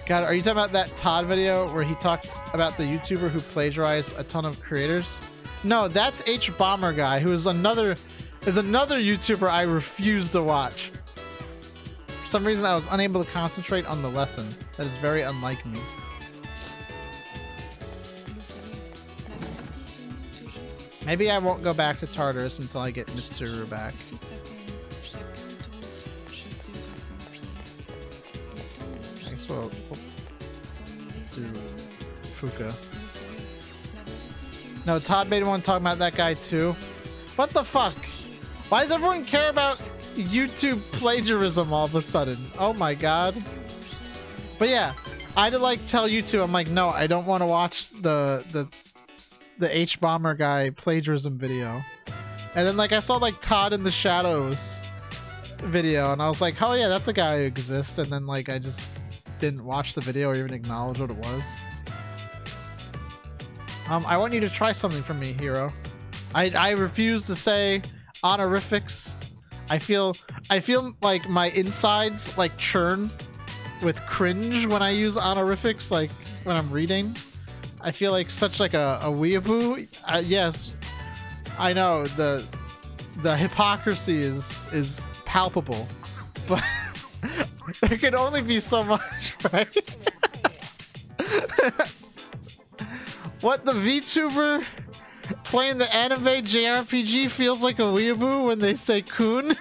God, are you talking about that Todd video where he talked about the YouTuber who plagiarized a ton of creators? No, that's H Bomber guy, who is another YouTuber I refuse to watch. For some reason, I was unable to concentrate on the lesson. That is very unlike me. Maybe I won't go back to Tartarus until I get Mitsuru back. I guess we'll do Fuka. No, Todd made one talk about that guy too. What the fuck? Why does everyone care about YouTube plagiarism all of a sudden? Oh my god. But yeah, I had to like tell YouTube, I'm like, no, I don't want to watch the H Bomber guy plagiarism video. And then like I saw like Todd in the Shadows video and I was like, oh yeah, that's a guy who exists. And then like I just didn't watch the video or even acknowledge what it was. I want you to try something for me, Hero. I refuse to say honorifics. I feel like my insides like churn with cringe when I use honorifics, like when I'm reading. I feel like such like a weeaboo. Yes, I know the hypocrisy is palpable, but there can only be so much, right? What, the VTuber playing the anime JRPG feels like a weeaboo when they say Kun?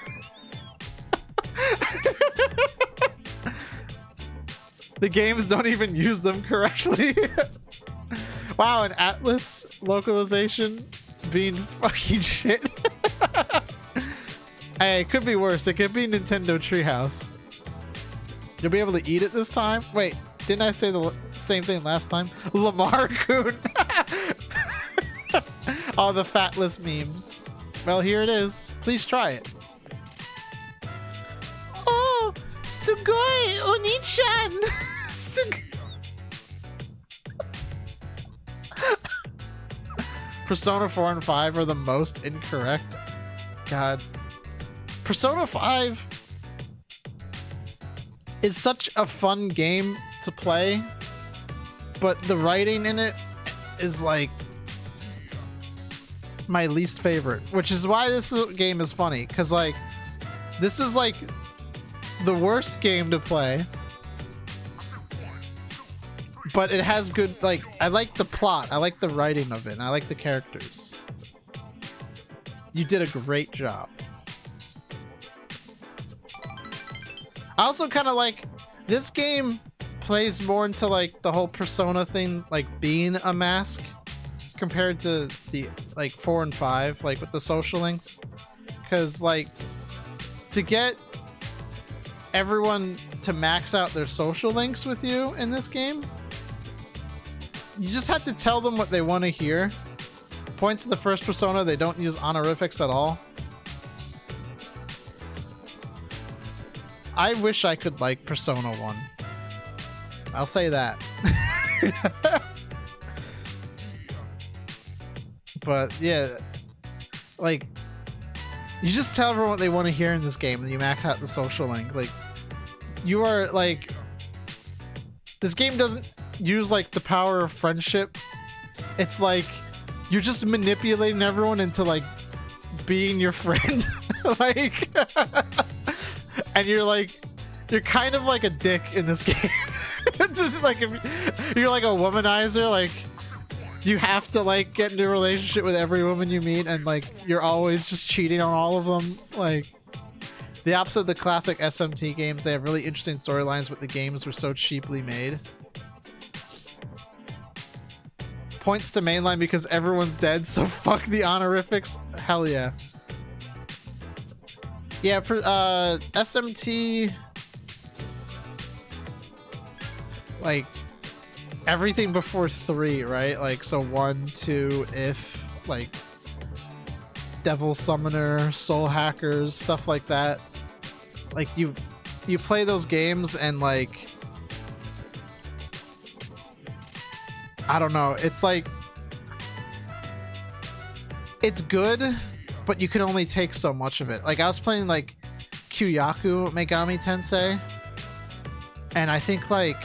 The games don't even use them correctly. Wow, an Atlas localization being fucking shit. Hey, it could be worse. It could be Nintendo Treehouse. You'll be able to eat it this time? Wait, didn't I say the same thing last time? Lamar Kun. All the fatless memes. Well, here it is. Please try it. Oh, sugoi, Oni-chan. Persona 4 and 5 are the most incorrect. God. Persona 5 is such a fun game to play, but the writing in it is like my least favorite, which is why this game is funny, because like this is like the worst game to play, but it has good, like, I like the plot, I like the writing of it, and I like the characters. You did a great job. I also kind of like this game plays more into like the whole Persona thing, like being a mask, compared to the like 4 and 5, like with the social links, because like to get everyone to max out their social links with you in this game, you just have to tell them what they want to hear. Points in the first Persona, they don't use honorifics at all. I wish I could like Persona 1. I'll say that. But yeah, like you just tell everyone what they want to hear in this game and you max out the social link. Like you are like, this game doesn't use like the power of friendship. It's like you're just manipulating everyone into like being your friend. Like and you're kind of like a dick in this game. Just like if you're like a womanizer, like you have to like get into a relationship with every woman you meet, and like you're always just cheating on all of them. Like The opposite of the classic SMT games, they have really interesting storylines, but the games were so cheaply made. Points to mainline because everyone's dead, so fuck the honorifics. Hell yeah. Yeah, SMT, like everything before 3, right? Like, so 1, 2, if, like Devil Summoner, Soul Hackers, stuff like that. Like you play those games and like, I don't know, it's like, it's good, but you can only take so much of it. Like I was playing like Kyoyaku Megami Tensei, and I think like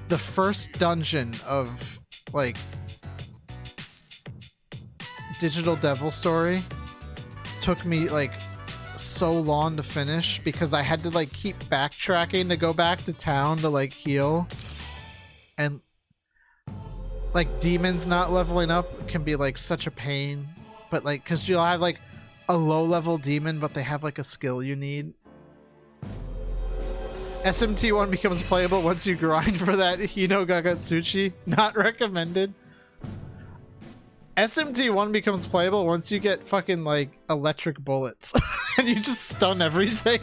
the first dungeon of like Digital Devil Story took me like so long to finish because I had to like keep backtracking to go back to town to like heal, and like demons not leveling up can be like such a pain. But like, because you'll have like a low level demon, but they have like a skill you need. SMT1 becomes playable once you grind for that Hino Gagatsuchi. Not recommended. SMT1 becomes playable once you get fucking like electric bullets and you just stun everything.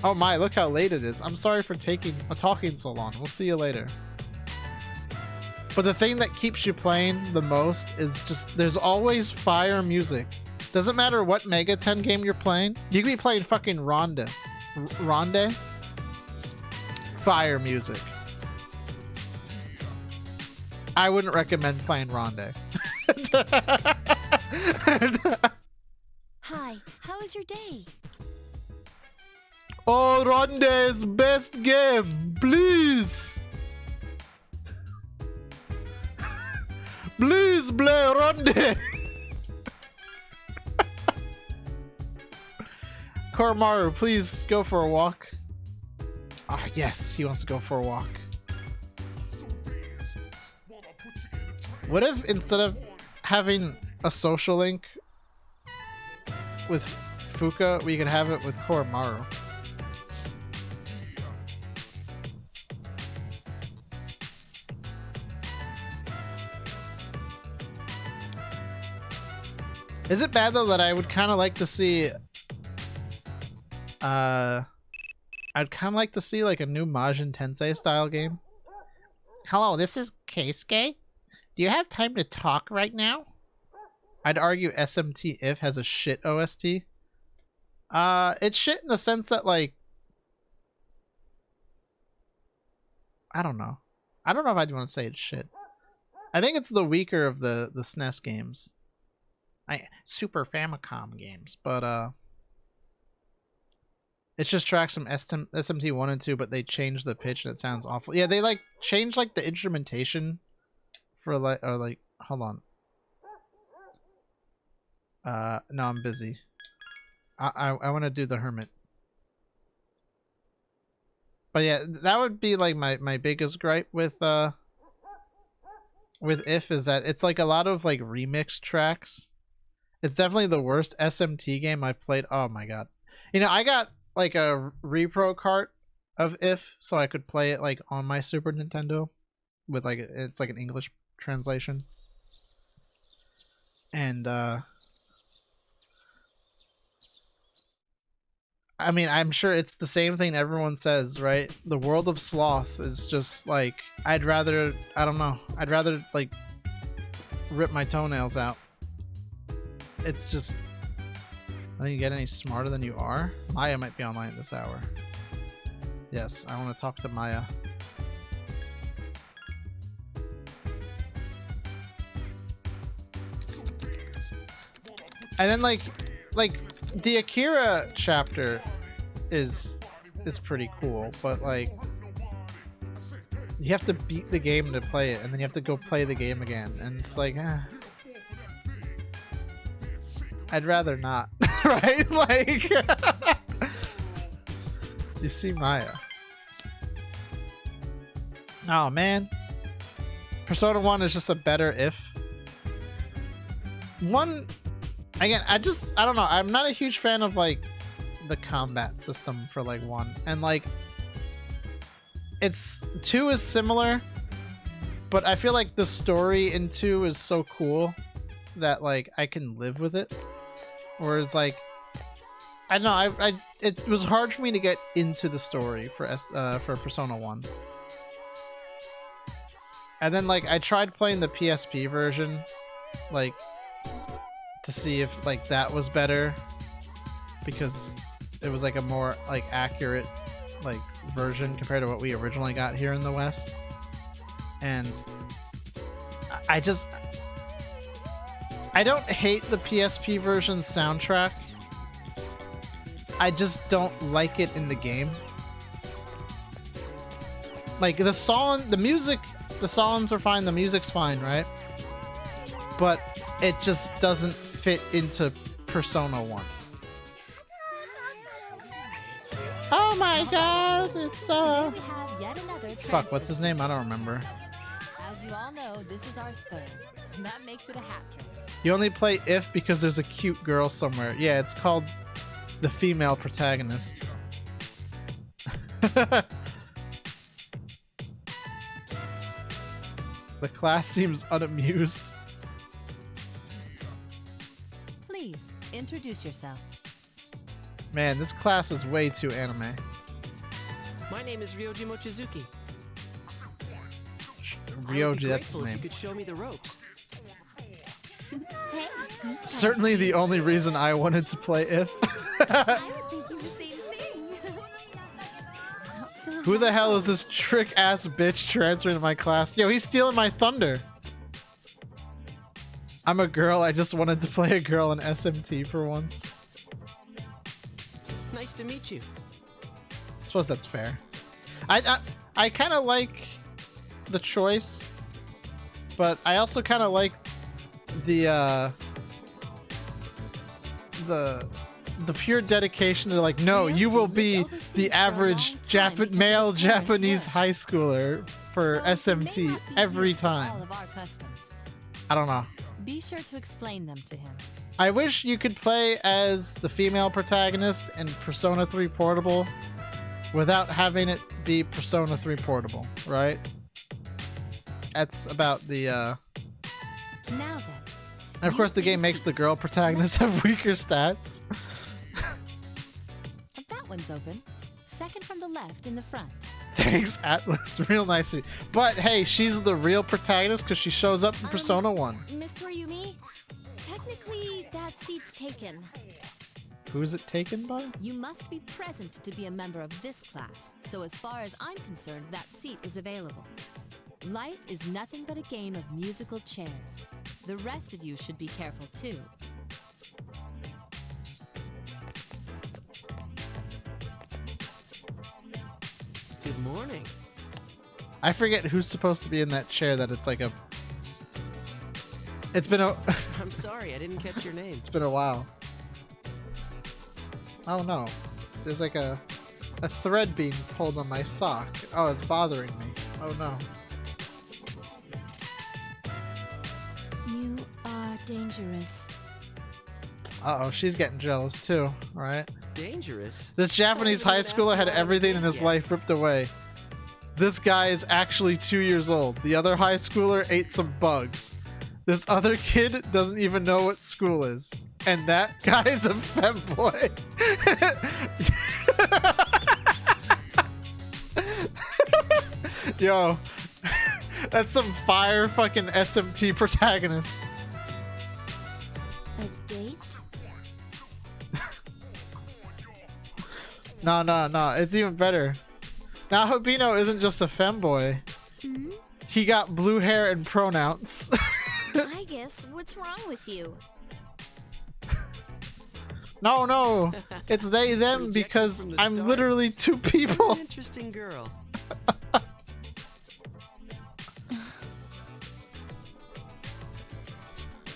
Oh my, look how late it is. I'm sorry for talking so long. We'll see you later. But the thing that keeps you playing the most is just, there's always fire music. Doesn't matter what Mega 10 game you're playing. You can be playing fucking Ronde. Fire music. I wouldn't recommend playing Ronde. Hi, how was your day? Oh, Ronde's best game, please. Please play Ronde. Koromaru, please go for a walk. Ah, yes, he wants to go for a walk. What if instead of having a social link with Fuka, we could have it with Koromaru? Is it bad though that I would kind of like to see I'd kind of like to see like a new Majin Tensei style game? Hello, this is Keisuke. Do you have time to talk right now? I'd argue SMT If has a shit OST. It's shit in the sense that like, I don't know. I don't know if I'd want to say it's shit. I think it's the weaker of the SNES games. Super Famicom games, but it's just tracks from SMT 1 and 2, but they changed the pitch and it sounds awful. Yeah, they like changed like the instrumentation for like, or like, hold on. No, I'm busy. I want to do the Hermit. But yeah, that would be like my biggest gripe with If is that it's like a lot of like remix tracks. It's definitely the worst SMT game I've played. Oh my god. You know, I got like a repro cart of If so I could play it like on my Super Nintendo with like, it's like an English translation. And I mean, I'm sure it's the same thing everyone says, right? The world of sloth is just like, I'd rather, I don't know, I'd rather like rip my toenails out. It's just, I think you get any smarter than you are. Maya might be online at this hour. Yes, I want to talk to Maya. And then like the Akira chapter is pretty cool, but like you have to beat the game to play it, and then you have to go play the game again, and it's like, I'd rather not, right? Like, you see Maya. Oh man, Persona 1 is just a better If. 1 Again, I don't know. I'm not a huge fan of like the combat system for like 1, and like it's 2 is similar, but I feel like the story in 2 is so cool that like I can live with it. Whereas like I don't know, it was hard for me to get into the story for Persona 1. And then like I tried playing the PSP version, like to see if like that was better, because it was like a more like accurate like version compared to what we originally got here in the West. And I don't hate the PSP version soundtrack. I just don't like it in the game. Like the songs are fine, the music's fine, right? But it just doesn't fit into Persona 1. Oh my god, it's Today we have yet another fuck, what's his transfer name? I don't remember. As you all know, this is our third. That makes it a hat trick. You only play if because there's a cute girl somewhere. Yeah, it's called the female protagonist. The class seems unamused. Please introduce yourself. Man, this class is way too anime. My name is Ryoji Mochizuki. I would be Ryoji, that's his grateful if name. you could show me the ropes. Hey, Certainly the only reason I wanted to play if. I was thinking the same thing. So Who the hell is this trick ass bitch transferring to my class? Yo, he's stealing my thunder. I'm a girl. I just wanted to play a girl in SMT for once. Nice to meet you. I suppose that's fair. I kind of like the choice, but I also kind of like the pure dedication to like, no, you will be the average male Japanese high schooler for so you may SMT not be every used to time. all of our customs. I don't know. Be sure to explain them to him. I wish you could play as the female protagonist in Persona 3 Portable without having it be Persona 3 Portable, right? That's about the Now then, and of course the game makes the girl protagonist have weaker stats. that one's open. Second from the left in the front. Thanks, Atlas. Real nice of you. But hey, she's the real protagonist because she shows up in Persona 1. Miss Toriumi, technically that seat's taken. Who is it taken by? You must be present to be a member of this class, so as far as I'm concerned, that seat is available. Life is nothing but a game of musical chairs. The rest of you should be careful too. Good morning. I forget who's supposed to be in that chair that it's like a... It's been a... I'm sorry, I didn't catch your name. It's been a while. Oh no. There's like a thread being pulled on my sock. Oh, it's bothering me. Oh no. You are dangerous. Uh-oh, she's getting jealous too, right? Dangerous? This Japanese high schooler had everything in his life ripped away. This guy is actually 2 years old. The other high schooler ate some bugs. This other kid doesn't even know what school is. And that guy's a femboy. Yo, that's some fire fucking SMT protagonist. A date? No, it's even better. Now Hobino isn't just a femboy. Hmm? He got blue hair and pronouns. I guess, what's wrong with you? No, it's they, them, Rejected because from the I'm start. literally two people. Interesting girl.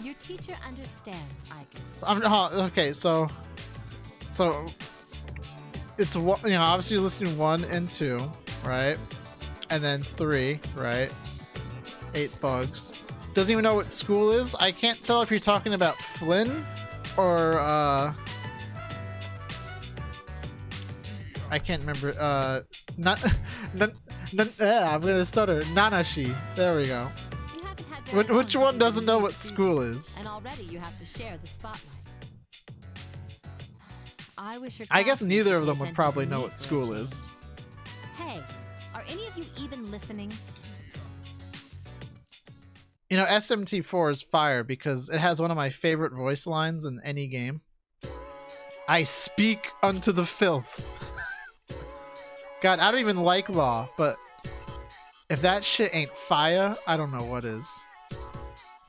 Your teacher understands, Icus. Okay, so it's one, you know, obviously you're listening 1 and 2, right? And then 3, right? 8 bugs. Doesn't even know what school is. I can't tell if you're talking about Flynn or I can't remember. I'm gonna stutter. Nanashi. There we go. You haven't had very long Which to one get doesn't know into what school is? and already you have to share the spotlight. I wish your I guess classmates neither would of pay them would attention probably to know me what for a school change. is. Hey, are any of you even listening? You know, SMT4 is fire because it has one of my favorite voice lines in any game. I speak unto the filth. God, I don't even like law, but if that shit ain't fire, I don't know what is.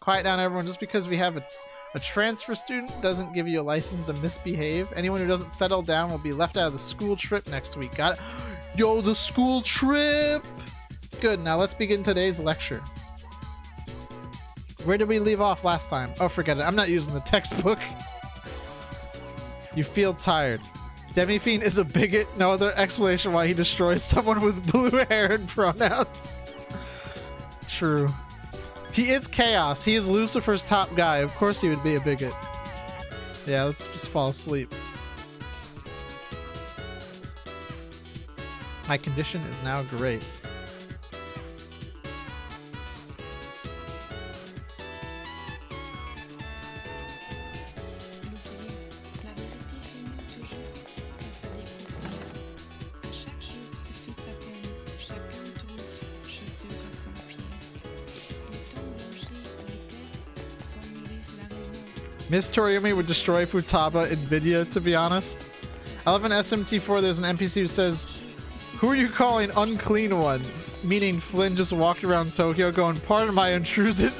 Quiet down, everyone. Just because we have a transfer student doesn't give you a license to misbehave. Anyone who doesn't settle down will be left out of the school trip next week. Got it? Yo, the school trip! Good, now let's begin today's lecture. Where did we leave off last time? Oh, forget it. I'm not using the textbook. You feel tired. Demi-Fiend is a bigot. No other explanation why he destroys someone with blue hair and pronouns. True. He is chaos. He is Lucifer's top guy. Of course he would be a bigot. Yeah, let's just fall asleep. My condition is now great. La vérité finit toujours par se découvrir. À chaque jour suffit sa peine. Chacun trouve chaussure à son pied. Le temps blanchit les têtes sans nourrir la raison. Miss Toriyumi would destroy Futaba ENvtuber, to be honest. I love in SMT4 there's an NPC who says, "Who are you calling unclean one?" Meaning Flynn just walked around Tokyo going, "Pardon my intrusion,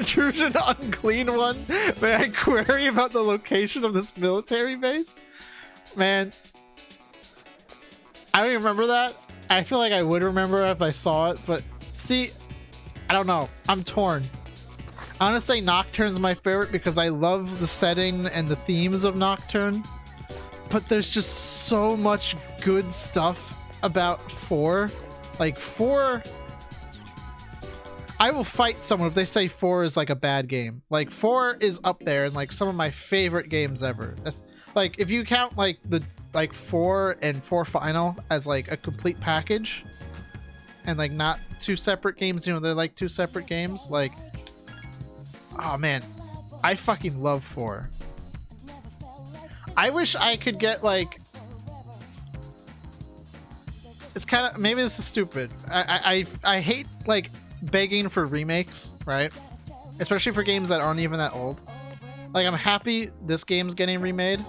unclean one. May I query about the location of this military base?" Man, I don't even remember that. I feel like I would remember if I saw it, but see, I don't know. I'm torn. I want to say Nocturne's my favorite because I love the setting and the themes of Nocturne, but there's just so much good stuff about 4. Like 4, I will fight someone if they say 4 is like a bad game. Like 4 is up there and like some of my favorite games ever. That's, like if you count like the 4 and 4 Final as like a complete package and like not 2 separate games, you know, they're like 2 separate games. Like, oh man, I fucking love 4. I wish I could get like, it's kind of, maybe this is stupid. I hate like begging for remakes, right? Especially for games that aren't even that old. Like I'm happy this game's getting remade.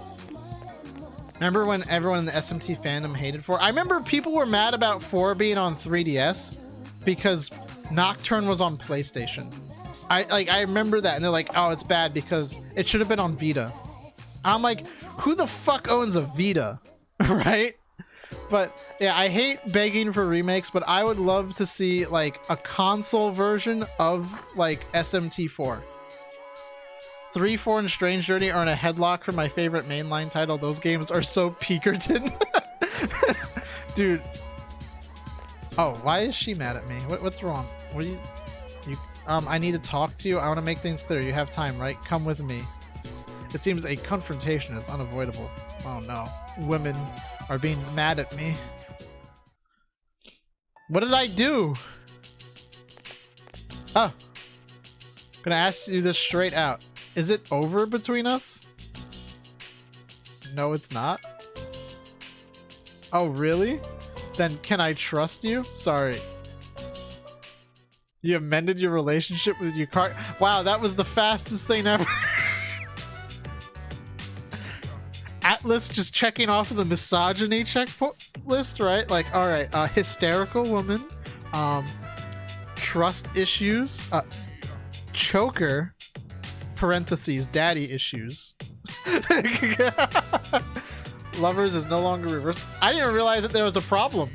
Remember when everyone in the SMT fandom hated 4? I remember people were mad about 4 being on 3DS because Nocturne was on PlayStation. I remember that, and they're like, "Oh, it's bad because it should have been on Vita." I'm like, who the fuck owns a Vita, right? But yeah, I hate begging for remakes, but I would love to see like a console version of like SMT4. 3, 4, and Strange Journey are in a headlock for my favorite mainline title. Those games are so Peakerton. Dude. Oh, why is she mad at me? What's wrong? What are you I need to talk to you. I want to make things clear. You have time, right? Come with me. It seems a confrontation is unavoidable. Oh no. Women are being mad at me. What did I do? Oh. Gonna ask you this straight out. Is it over between us? No, it's not. Oh, really? Then can I trust you? Sorry. You amended your relationship with your car. Wow, that was the fastest thing ever. Atlas just checking off the misogyny checklist, right? Like, all right, hysterical woman, trust issues, choker, parentheses, daddy issues. Lovers is no longer reversed. I didn't even realize that there was a problem.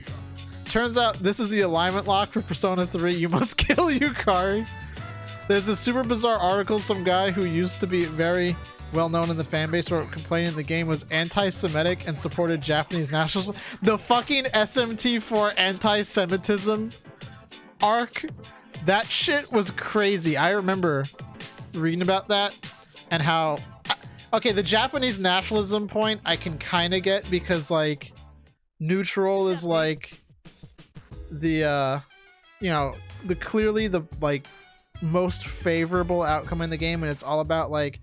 Turns out this is the alignment lock for Persona 3. You must kill Yukari. There's a super bizarre article. Some guy who used to be very well known in the fanbase wrote complaining the game was anti-Semitic and supported Japanese nationalism. The fucking SMT4 anti-Semitism arc. That shit was crazy. I remember reading about that and how... Okay, the Japanese nationalism point I can kind of get because like neutral is like the you know, the clearly the like most favorable outcome in the game, and it's all about like,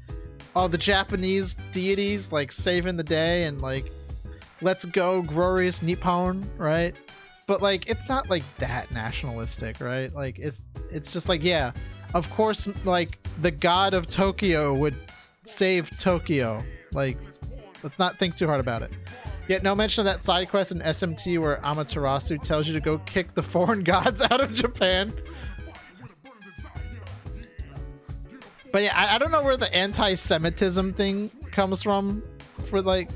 oh, the Japanese deities like saving the day and like let's go glorious Nippon, right? But like it's not like that nationalistic, right? Like it's just like, yeah, of course, like the god of Tokyo would save Tokyo. Like, let's not think too hard about it. Yet no mention of that side quest in SMT where Amaterasu tells you to go kick the foreign gods out of Japan. But yeah, I don't know where the anti-Semitism thing comes from for like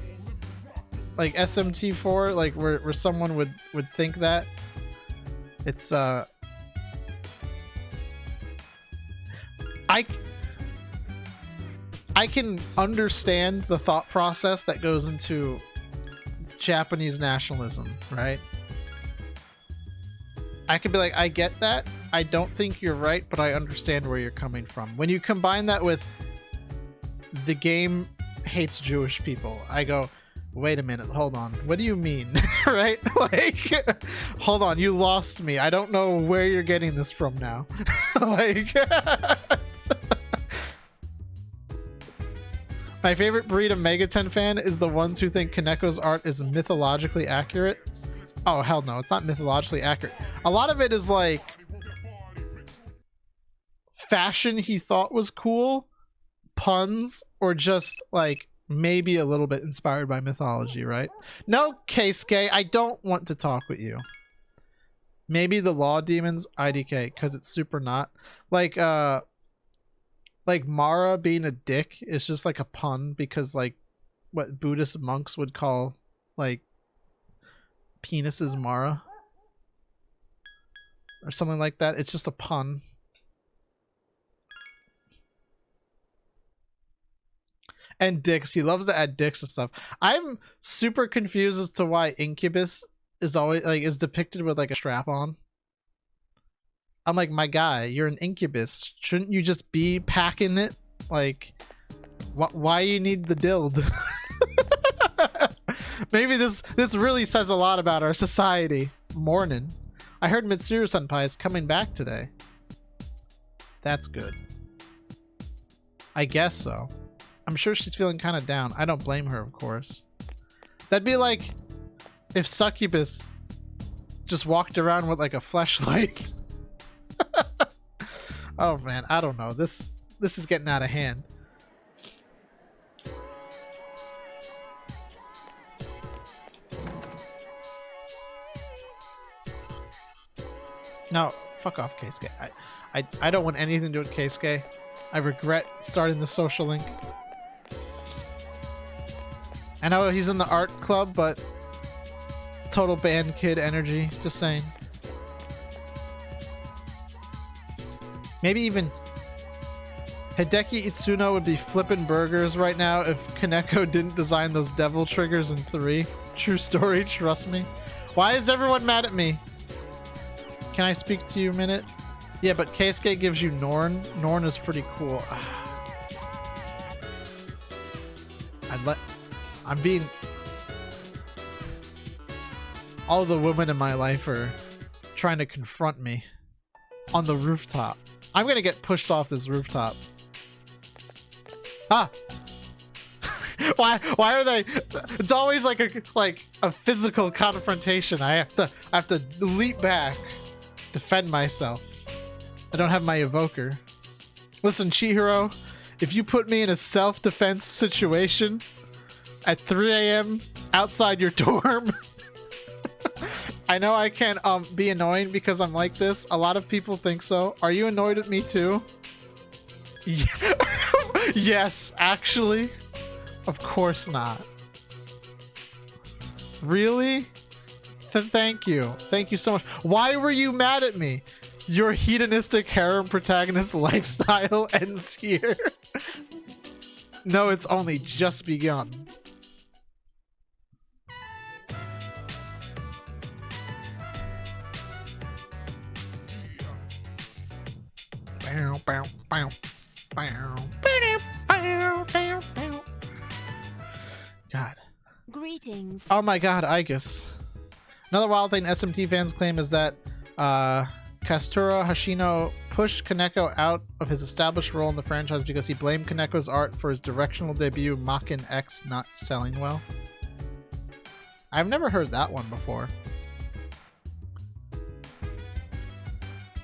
SMT4, like where someone would think that. It's I can understand the thought process that goes into Japanese nationalism, right? I could be like, I get that. I don't think you're right, but I understand where you're coming from. When you combine that with the game hates Jewish people, I go, wait a minute, hold on. What do you mean? Right? Like, hold on, you lost me. I don't know where you're getting this from now. Like, my favorite breed of Megaten fan is the ones who think Kaneko's art is mythologically accurate. Oh, hell no, it's not mythologically accurate. A lot of it is like fashion he thought was cool, puns, or just like maybe a little bit inspired by mythology, right? No, Keisuke, I don't want to talk with you. Maybe the law demons, IDK, because it's super not. Like Mara being a dick is just like a pun because like what Buddhist monks would call like penises Mara or something like that. It's just a pun. And dicks, he loves to add dicks and stuff. I'm super confused as to why Incubus is always like is depicted with like a strap on. I'm like, my guy, you're an incubus. Shouldn't you just be packing it? Like, why you need the dild? Maybe this really says a lot about our society. Morning. I heard Mitsuru Senpai is coming back today. That's good. I guess so. I'm sure she's feeling kind of down. I don't blame her, of course. That'd be like if Succubus just walked around with like a fleshlight. Oh man, I don't know. This is getting out of hand. No, fuck off, Keisuke. I don't want anything to do with Keisuke. I regret starting the social link. I know he's in the art club, but total band kid energy, just saying. Maybe even Hideki Itsuno would be flipping burgers right now if Kaneko didn't design those devil triggers in 3. True story, trust me. Why is everyone mad at me? Can I speak to you a minute? Yeah, but Keisuke gives you Norn. Norn is pretty cool. I'm being... All the women in my life are trying to confront me on the rooftop. I'm gonna get pushed off this rooftop. Ah! Why are they? It's always like a physical confrontation. I have to leap back, defend myself. I don't have my evoker. Listen, Chihiro, if you put me in a self-defense situation at 3 a.m. outside your dorm, I know I can be annoying because I'm like this. A lot of people think so. Are you annoyed at me too? Yes, actually. Of course not. Really? Thank you. Thank you so much. Why were you mad at me? Your hedonistic harem protagonist lifestyle ends here. No, it's only just begun. Greetings. Oh my god, Igus. Another wild thing SMT fans claim is that Kastura Hashino pushed Kaneko out of his established role in the franchise because he blamed Kaneko's art for his directional debut Makin X not selling well. I've never heard that one before.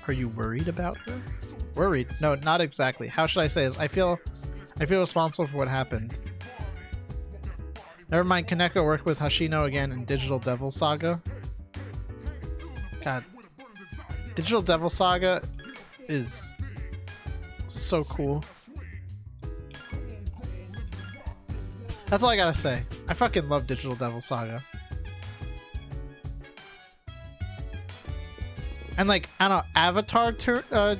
Are you worried about her? Worried? No, not exactly. How should I say this? I feel responsible for what happened. Never mind, Kaneko worked with Hashino again in Digital Devil Saga. God. Digital Devil Saga is so cool. That's all I gotta say. I fucking love Digital Devil Saga. And like, I don't know, Avatar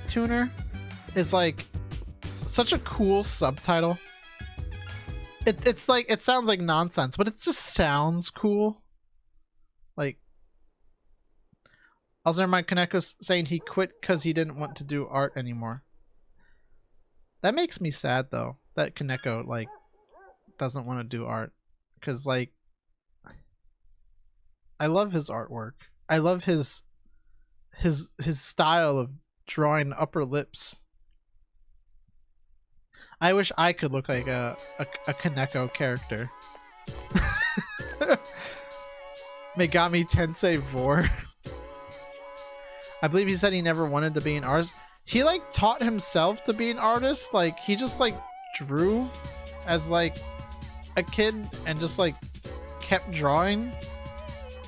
Tuner is like such a cool subtitle. It's like, it sounds like nonsense, but it just sounds cool. Like, also my Kaneko saying he quit because he didn't want to do art anymore. That makes me sad though, that Kaneko like doesn't want to do art, because like I love his artwork. I love his style of drawing upper lips. I wish I could look like a Kaneko character. Megami Tensei Vor. I believe he said he never wanted to be an artist. He like taught himself to be an artist. Like he just like drew as like a kid and just like kept drawing.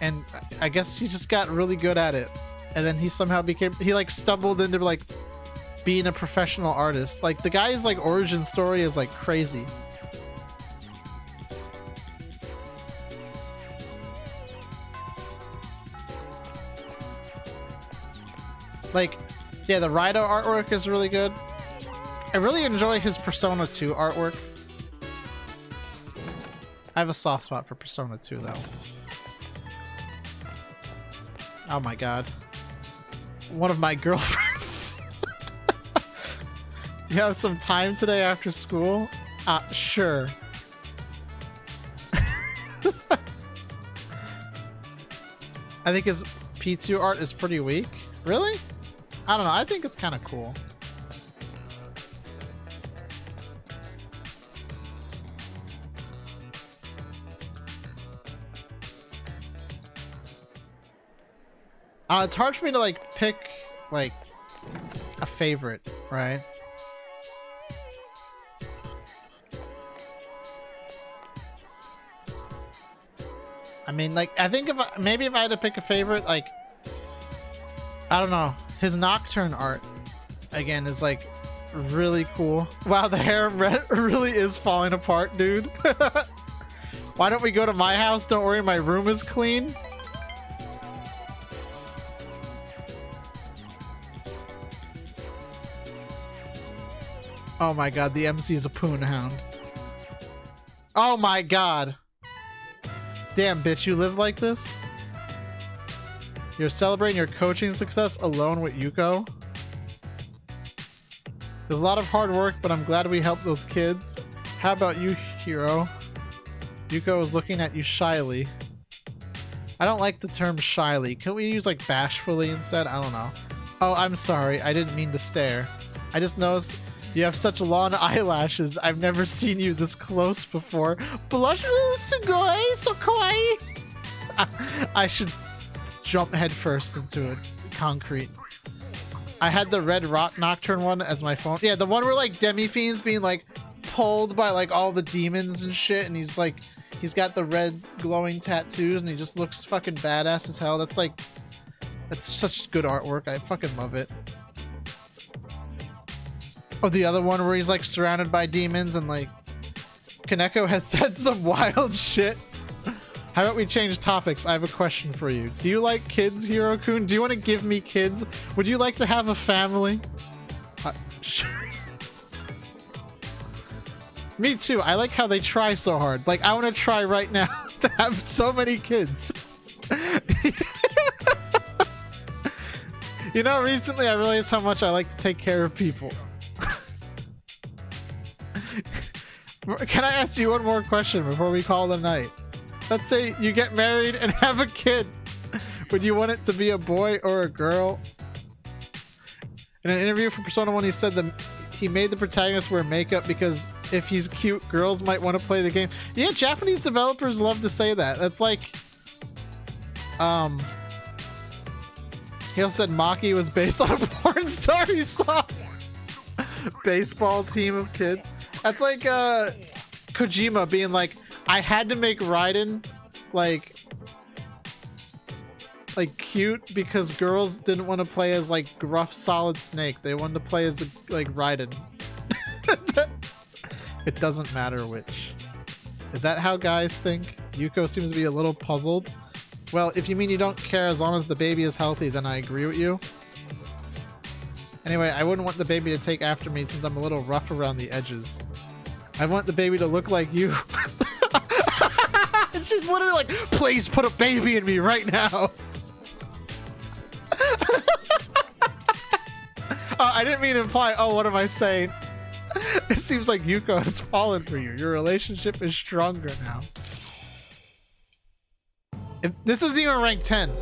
And I guess he just got really good at it. And then he somehow became, he like stumbled into like being a professional artist. Like the guy's like origin story is like crazy. Like, yeah, the Raido artwork is really good. I really enjoy his Persona 2 artwork. I have a soft spot for Persona 2 though. Oh my god. One of my girlfriends. Do you have some time today after school? Sure. I think his P2 art is pretty weak. Really? I don't know. I think it's kind of cool. It's hard for me to like pick like a favorite, right? I mean, like, I think if maybe if I had to pick a favorite, like, I don't know, his Nocturne art again is like really cool. Wow, the harem really is falling apart, dude. Why don't we go to my house? Don't worry, my room is clean. Oh my god, the MC is a poon hound. Oh my god. Damn, bitch, you live like this? You're celebrating your coaching success alone with Yuko? There's a lot of hard work, but I'm glad we helped those kids. How about you, hero? Yuko is looking at you shyly. I don't like the term shyly. Can we use like bashfully instead? I don't know. Oh, I'm sorry. I didn't mean to stare. I just noticed you have such long eyelashes. I've never seen you this close before. Blush, sugoi, so kawaii. I should jump headfirst into a concrete. I had the red rock nocturne one as my phone. Yeah, the one where like demi-fiend's being like pulled by like all the demons and shit, and he's like, he's got the red glowing tattoos and he just looks fucking badass as hell. That's like, that's such good artwork. I fucking love it. Oh, the other one where he's like surrounded by demons and like Kaneko has said some wild shit. How about we change topics? I have a question for you. Do you like kids, Hiro-kun? Do you want to give me kids? Would you like to have a family? Me too. I like how they try so hard. Like, I want to try right now to have so many kids. You know, recently I realized how much I like to take care of people. Can I ask you one more question before we call it a night? Let's say you get married and have a kid. Would you want it to be a boy or a girl? In an interview for Persona 1, he said that he made the protagonist wear makeup because if he's cute, girls might want to play the game. Yeah, Japanese developers love to say that. That's like... He also said Maki was based on a porn star he saw. Baseball team of kids. That's like Kojima being like, I had to make Raiden like cute because girls didn't want to play as like gruff Solid Snake. They wanted to play as like Raiden. It doesn't matter which. Is that how guys think? Yuko seems to be a little puzzled. Well, if you mean you don't care as long as the baby is healthy, then I agree with you. Anyway, I wouldn't want the baby to take after me since I'm a little rough around the edges. I want the baby to look like you. She's literally like, please put a baby in me right now. I didn't mean to imply, oh, what am I saying? It seems like Yuko has fallen for you. Your relationship is stronger now. This isn't even rank 10.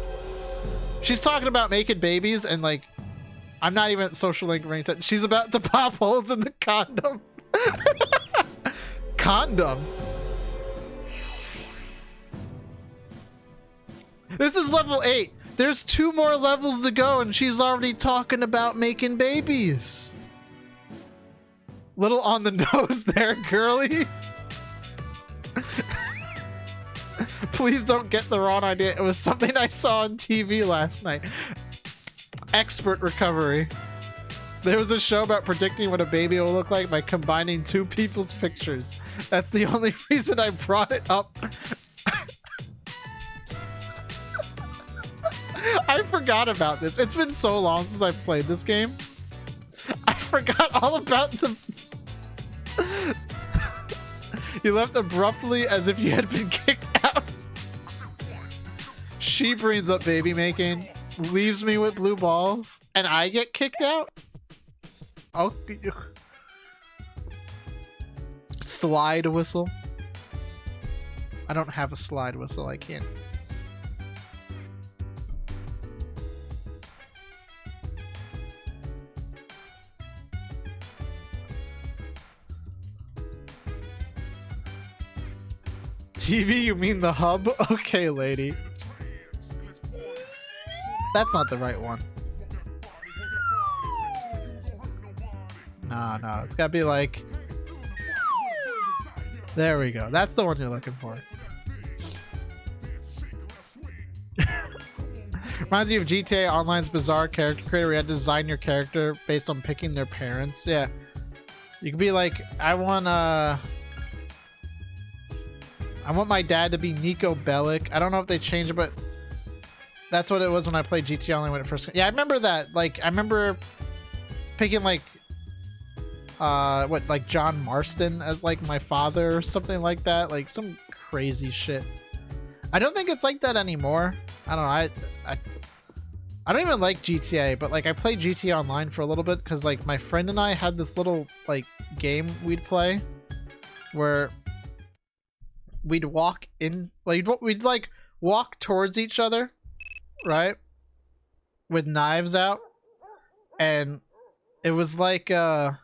She's talking about making babies and like, I'm not even at social link rank 10. She's about to pop holes in the condom. Condom? This is level 8. There's 2 more levels to go and she's already talking about making babies. Little on the nose there, girly. Please don't get the wrong idea. It was something I saw on TV last night. Expert recovery. There was a show about predicting what a baby will look like by combining 2 people's pictures. That's the only reason I brought it up. I forgot about this. It's been so long since I've played this game. I forgot all about the... You left abruptly as if you had been kicked out. She brings up baby making, leaves me with blue balls, and I get kicked out? Oh. Slide whistle. I don't have a slide whistle. I can't. TV, you mean the hub? Okay, lady. That's not the right one. No, it's gotta be like... There we go. That's the one you're looking for. Reminds you of GTA Online's bizarre character creator where you had to design your character based on picking their parents. Yeah. You could be like, I want my dad to be Nico Bellic. I don't know if they changed it, but that's what it was when I played GTA Online when it first came. Yeah, I remember that. Like, I remember picking like like John Marston as like my father or something like that. Like some crazy shit. I don't think it's like that anymore. I don't know. I don't even like GTA, but like I played GTA Online for a little bit because like my friend and I had this little like game we'd play where we'd walk in, like we'd like walk towards each other, right, with knives out, and it was like I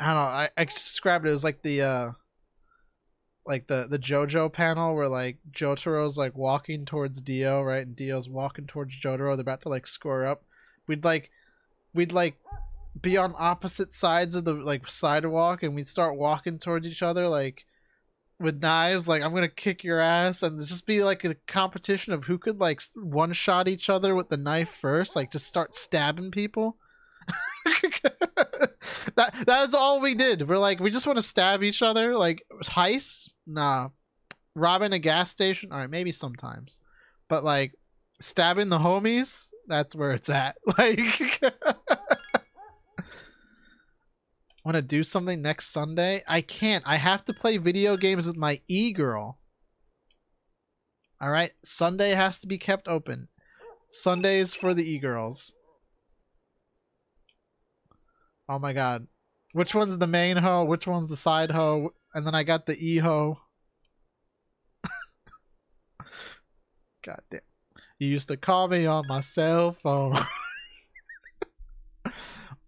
don't know, I described it. It was like the JoJo panel where like Jotaro's like walking towards Dio, right, and Dio's walking towards Jotaro. They're about to like square up. We'd be on opposite sides of the like sidewalk, and we'd start walking towards each other like with knives, like I'm gonna kick your ass, and just be like a competition of who could like one shot each other with the knife first, like just start stabbing people. that was all we did. We're like, we just want to stab each other. Like heists, nah. Robbing a gas station, all right, maybe sometimes, but like stabbing the homies, that's where it's at. Like want to do something next Sunday? I can't. I have to play video games with my e-girl. All right, Sunday has to be kept open. Sundays for the e-girls. Oh my god. Which one's the main hoe? Which one's the side hoe? And then I got the e-hoe. God damn. You used to call me on my cell phone.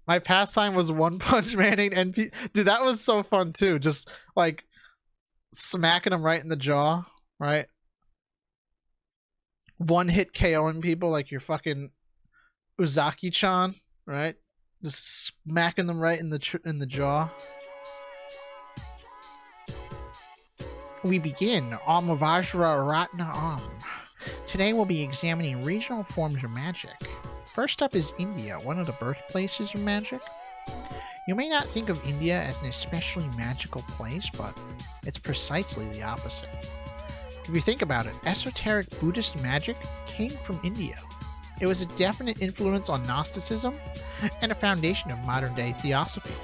My pastime was One Punch Manning NP. Dude, that was so fun too. Just like smacking them right in the jaw, right? One hit KOing people like your fucking Uzaki-chan, right? Just smacking them right in the jaw. We begin Amavajra Ratna Am. Today we'll be examining regional forms of magic. First up is India, one of the birthplaces of magic. You may not think of India as an especially magical place, but it's precisely the opposite. If you think about it, esoteric Buddhist magic came from India. It was a definite influence on Gnosticism and a foundation of modern-day theosophy.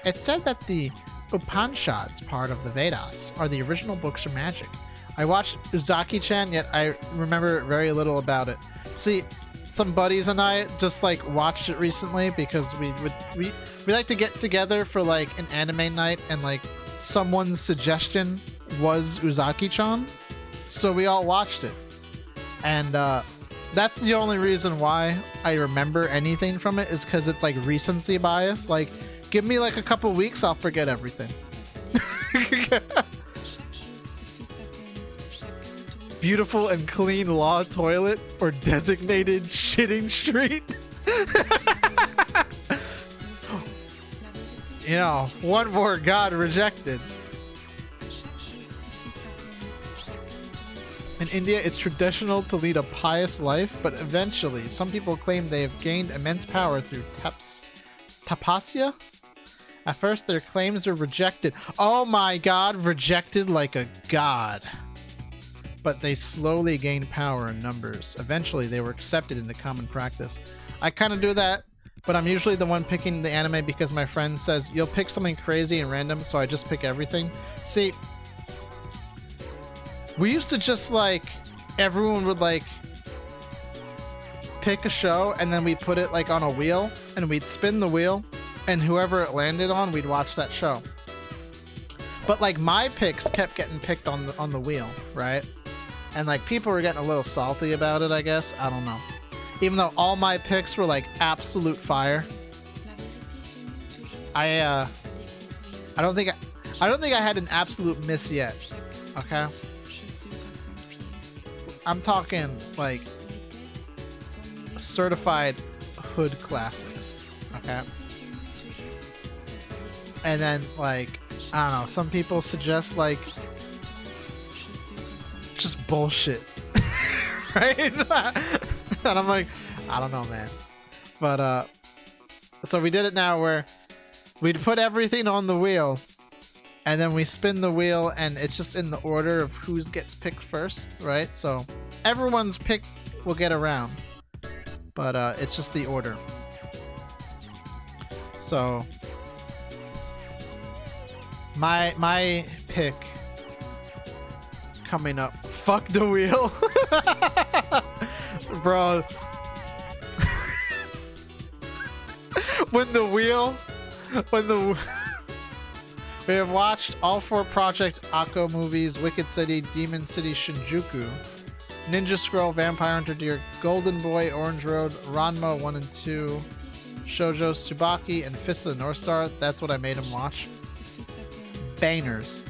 It's said that the Upanishads, part of the Vedas, are the original books of magic. I watched Uzaki-chan, yet I remember very little about it. See, some buddies and I just like watched it recently because we like to get together for like an anime night, and like someone's suggestion was Uzaki-chan, so we all watched it, and that's the only reason why I remember anything from it, is because it's like recency bias. Like, give me like a couple weeks, I'll forget everything. Beautiful and clean law toilet or designated shitting street. You know, one more god rejected. In India, it's traditional to lead a pious life, but eventually, some people claim they have gained immense power through tapasya. At first, their claims were rejected. Oh my god, rejected like a god. But they slowly gained power in numbers. Eventually, they were accepted into common practice. I kind of do that, but I'm usually the one picking the anime because my friend says, you'll pick something crazy and random, so I just pick everything. See, we used to just like, everyone would like pick a show and then we'd put it like on a wheel and we'd spin the wheel, and whoever it landed on, we'd watch that show. But like my picks kept getting picked on the wheel, right? And like people were getting a little salty about it, I guess. I don't know. Even though all my picks were like absolute fire. I don't think I had an absolute miss yet. Okay? I'm talking like certified hood classics. Okay? And then like, I don't know, some people suggest like just bullshit. Right? And I'm like, I don't know, man. But so we did it now where we'd put everything on the wheel and then we spin the wheel and it's just in the order of who's gets picked first, right? So everyone's pick will get around, but it's just the order. So my pick coming up, fuck the wheel. Bro. We have watched all 4 Project Akko movies: Wicked City, Demon City, Shinjuku, Ninja Scroll, Vampire Hunter Deer, Golden Boy, Orange Road, Ranma 1 and 2, Shoujo Tsubaki, and Fist of the North Star. That's what I made him watch. Bangers.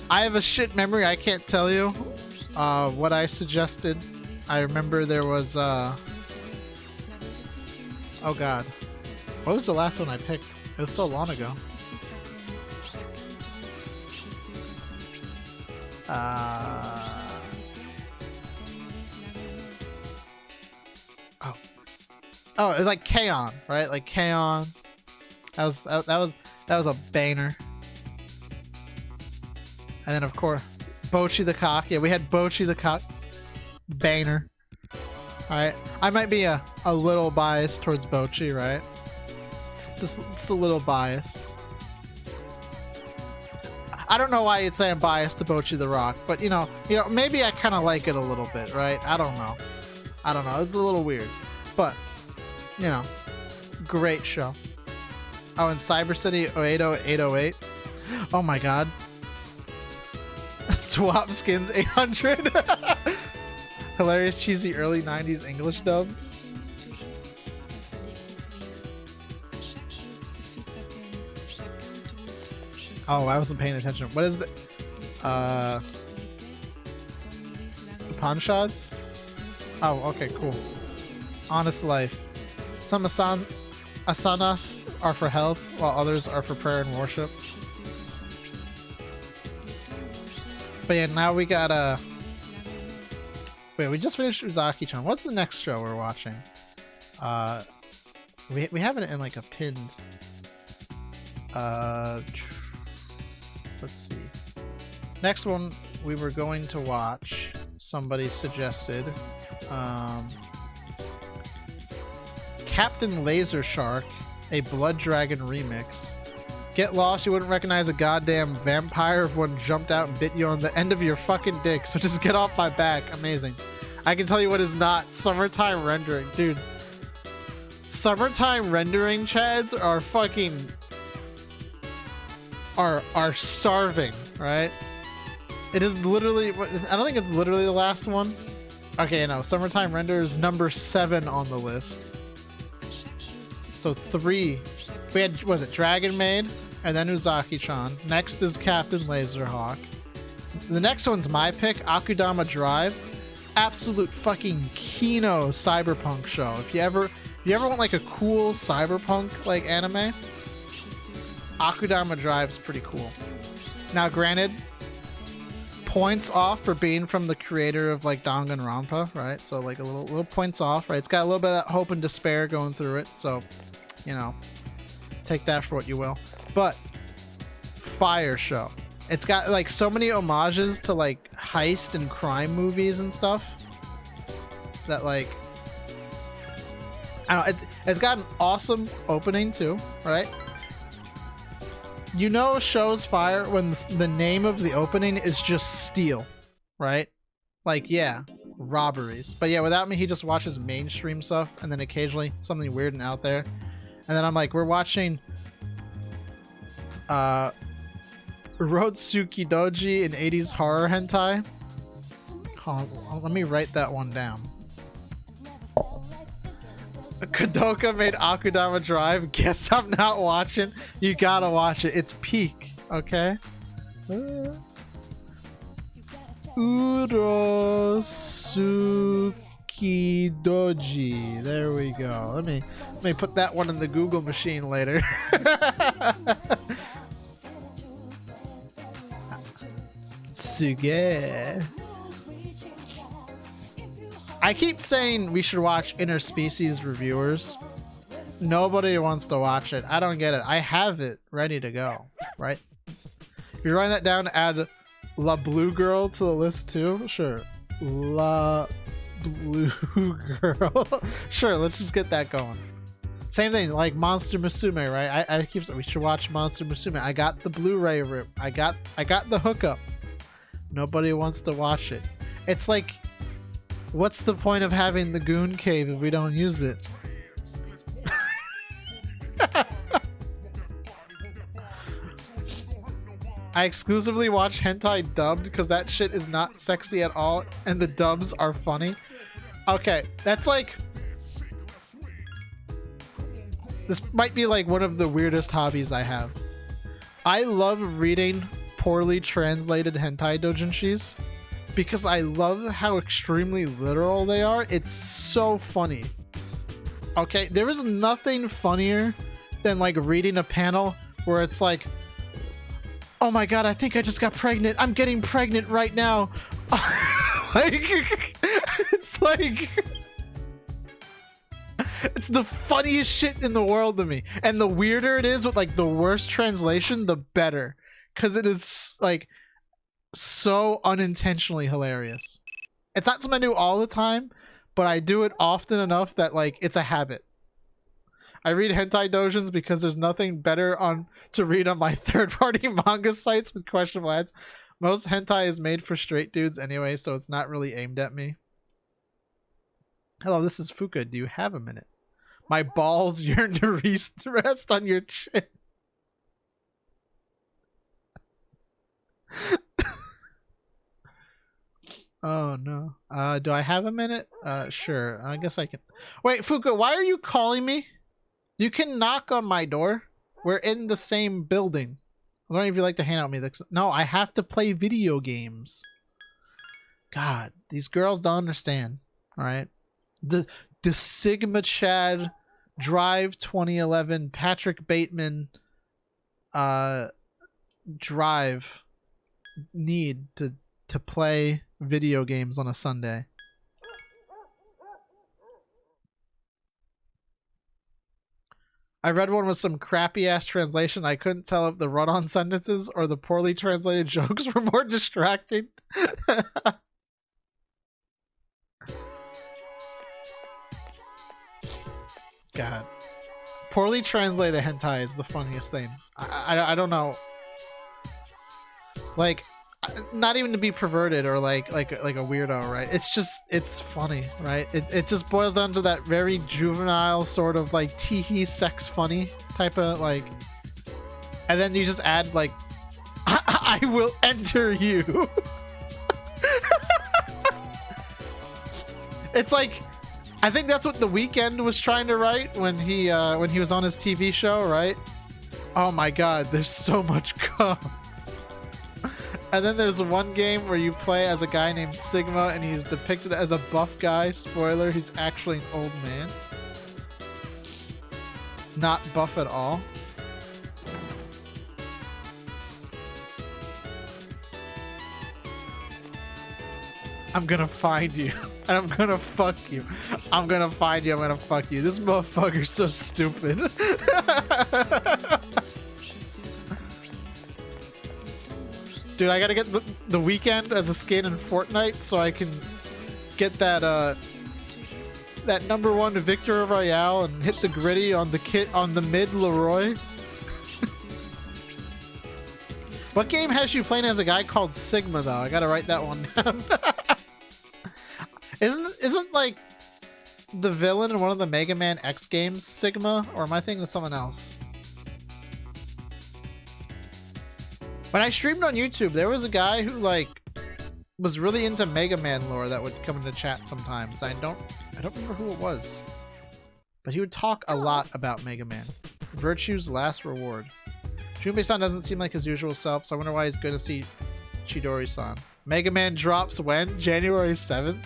I have a shit memory. I can't tell you what I suggested. I remember there was oh god, what was the last one I picked? It was so long ago. Oh, it was like K-On!, right? Like K-On!. That was a banger. And then of course, Bocchi the Cock. Yeah, we had Bocchi the Cock. Banger. Alright. I might be a little biased towards Bocchi, right? Just a little biased. I don't know why you'd say I'm biased to Bocchi the Rock, but you know, maybe I kind of like it a little bit, right? I don't know. It's a little weird, but you know, great show. Oh, and Cyber City 80808. Oh my god. Swap skins 800. Hilarious cheesy early 90s English dub. Oh, I wasn't paying attention. What is the pawn shots? Oh, okay, cool. Honest life. Some asanas are for health, while others are for prayer and worship. But yeah, now we got wait, we just finished Uzaki-chan. What's the next show we're watching? We have it in like a pinned. Let's see. Next one we were going to watch. Somebody suggested. Captain Laser Shark, a Blood Dragon remix. Get lost, you wouldn't recognize a goddamn vampire if one jumped out and bit you on the end of your fucking dick, so just get off my back. Amazing. I can tell you what is not. Summertime rendering. Dude. Summertime rendering chads are fucking... are starving, right? It is literally... I don't think it's literally the last one. Okay, no. Summertime render is number 7 on the list. So 3... We had, was it Dragon Maid, and then Uzaki-chan. Next is Captain Laserhawk. The next one's my pick, Akudama Drive. Absolute fucking Kino cyberpunk show. If you ever want like a cool cyberpunk like anime, Akudama Drive's pretty cool. Now, granted, points off for being from the creator of like Danganronpa, right? So like a little points off, right? It's got a little bit of that hope and despair going through it, so you know. Take that for what you will. But fire show. It's got like so many homages to like heist and crime movies and stuff that like I don't know, it's got an awesome opening too, right? You know, show's fire when the name of the opening is just steal, right? Like, yeah, robberies. But yeah, without me, he just watches mainstream stuff and then occasionally something weird and out there. And then I'm like, we're watching Rotsuki Doji, an 80s horror hentai. Let me write that one down. Kadoka made Akudama Drive. Guess I'm not watching. You gotta watch it. It's peak, okay? Urosuki Doji. There we go. Let me put that one in the Google machine later. Suge. I keep saying we should watch Interspecies Reviewers. Nobody wants to watch it. I don't get it. I have it ready to go, right? If you're writing that down, add La Blue Girl to the list too. Sure. La Blue Girl. Sure, let's just get that going. Same thing, like Monster Musume, right? I keep saying we should watch Monster Musume. I got the Blu-ray rip. I got the hookup. Nobody wants to watch it. It's like, what's the point of having the Goon Cave if we don't use it? I exclusively watch hentai dubbed because that shit is not sexy at all and the dubs are funny. Okay, that's like... This might be like one of the weirdest hobbies I have. I love reading poorly translated hentai doujinshis because I love how extremely literal they are. It's so funny. Okay, there is nothing funnier than like reading a panel where it's like, oh my god, I think I just got pregnant. I'm getting pregnant right now. Like, it's like... It's the funniest shit in the world to me. And the weirder it is with like the worst translation, the better. Because it is like so unintentionally hilarious. It's not something I do all the time, but I do it often enough that like it's a habit. I read hentai doujins because there's nothing better to read on my third-party manga sites with questionable ads. Most hentai is made for straight dudes anyway, so it's not really aimed at me. Hello, this is Fuka. Do you have a minute? My balls yearn to rest on your chin. Oh no. Do I have a minute? Sure. I guess I can. Wait, Fuka, why are you calling me? You can knock on my door. We're in the same building. I don't know if you'd like to hang out with me. No, I have to play video games. God, these girls don't understand. All right. The Sigma Chad Drive 2011 Patrick Bateman drive need to play video games on a Sunday. I read one with some crappy ass translation. I couldn't tell if the run-on sentences or the poorly translated jokes were more distracting. God. Poorly translated hentai is the funniest thing. I don't know. Like, not even to be perverted or like a weirdo, right? It's funny, right? It just boils down to that very juvenile sort of like tee-hee sex funny type of like, and then you just add like, I will enter you. It's like, I think that's what The Weeknd was trying to write when he was on his TV show, right? Oh my God, there's so much cum. And then there's one game where you play as a guy named Sigma and he's depicted as a buff guy. Spoiler, he's actually an old man. Not buff at all. I'm gonna find you. And I'm gonna fuck you. I'm gonna find you. I'm gonna fuck you. This motherfucker's so stupid. Dude, I gotta get the Weeknd as a skin in Fortnite so I can get that that #1 Victor Royale and hit the gritty on the kit on the mid Leroy. What game has you playing as a guy called Sigma though? I gotta write that one down. Isn't like the villain in one of the Mega Man X games Sigma, or am I thinking of someone else? When I streamed on YouTube, there was a guy who like was really into Mega Man lore that would come into chat sometimes. I don't remember who it was, but he would talk a lot about Mega Man. Virtue's last reward. Junpei-san doesn't seem like his usual self, so I wonder why he's going to see Chidori-san. Mega Man drops when? January 7th?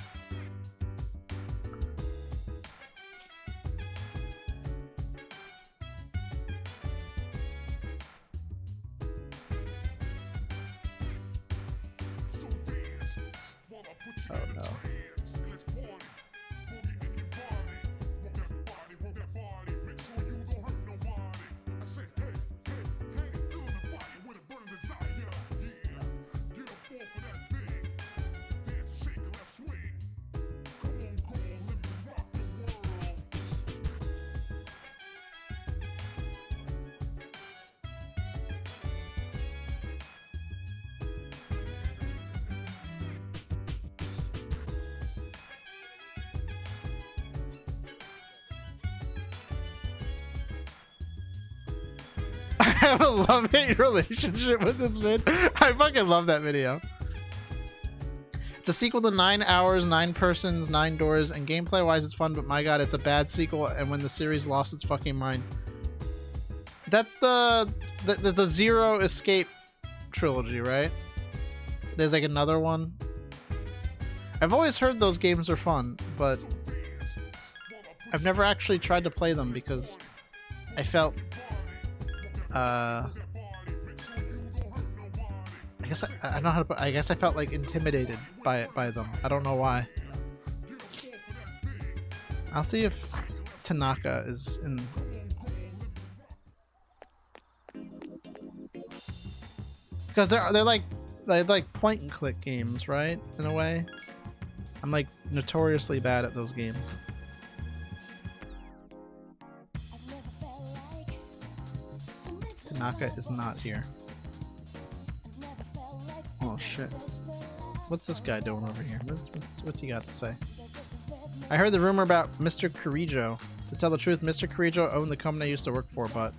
Oh no. I have a love-hate relationship with this vid. I fucking love that video. It's a sequel to 9 Hours, 9 Persons, 9 Doors, and gameplay-wise it's fun, but my god, it's a bad sequel, and when the series lost its fucking mind. That's the Zero Escape trilogy, right? There's like another one. I've always heard those games are fun, but I've never actually tried to play them because I felt I guess I don't know how to put, I guess I felt like intimidated by them. I don't know why. I'll see if Tanaka is in. Because they're like point and click games, right? In a way. I'm like notoriously bad at those games. Tanaka is not here. Oh shit. What's this guy doing over here? What's he got to say? I heard the rumor about Mr. Kirijo. To tell the truth, Mr. Kirijo owned the company I used to work for, but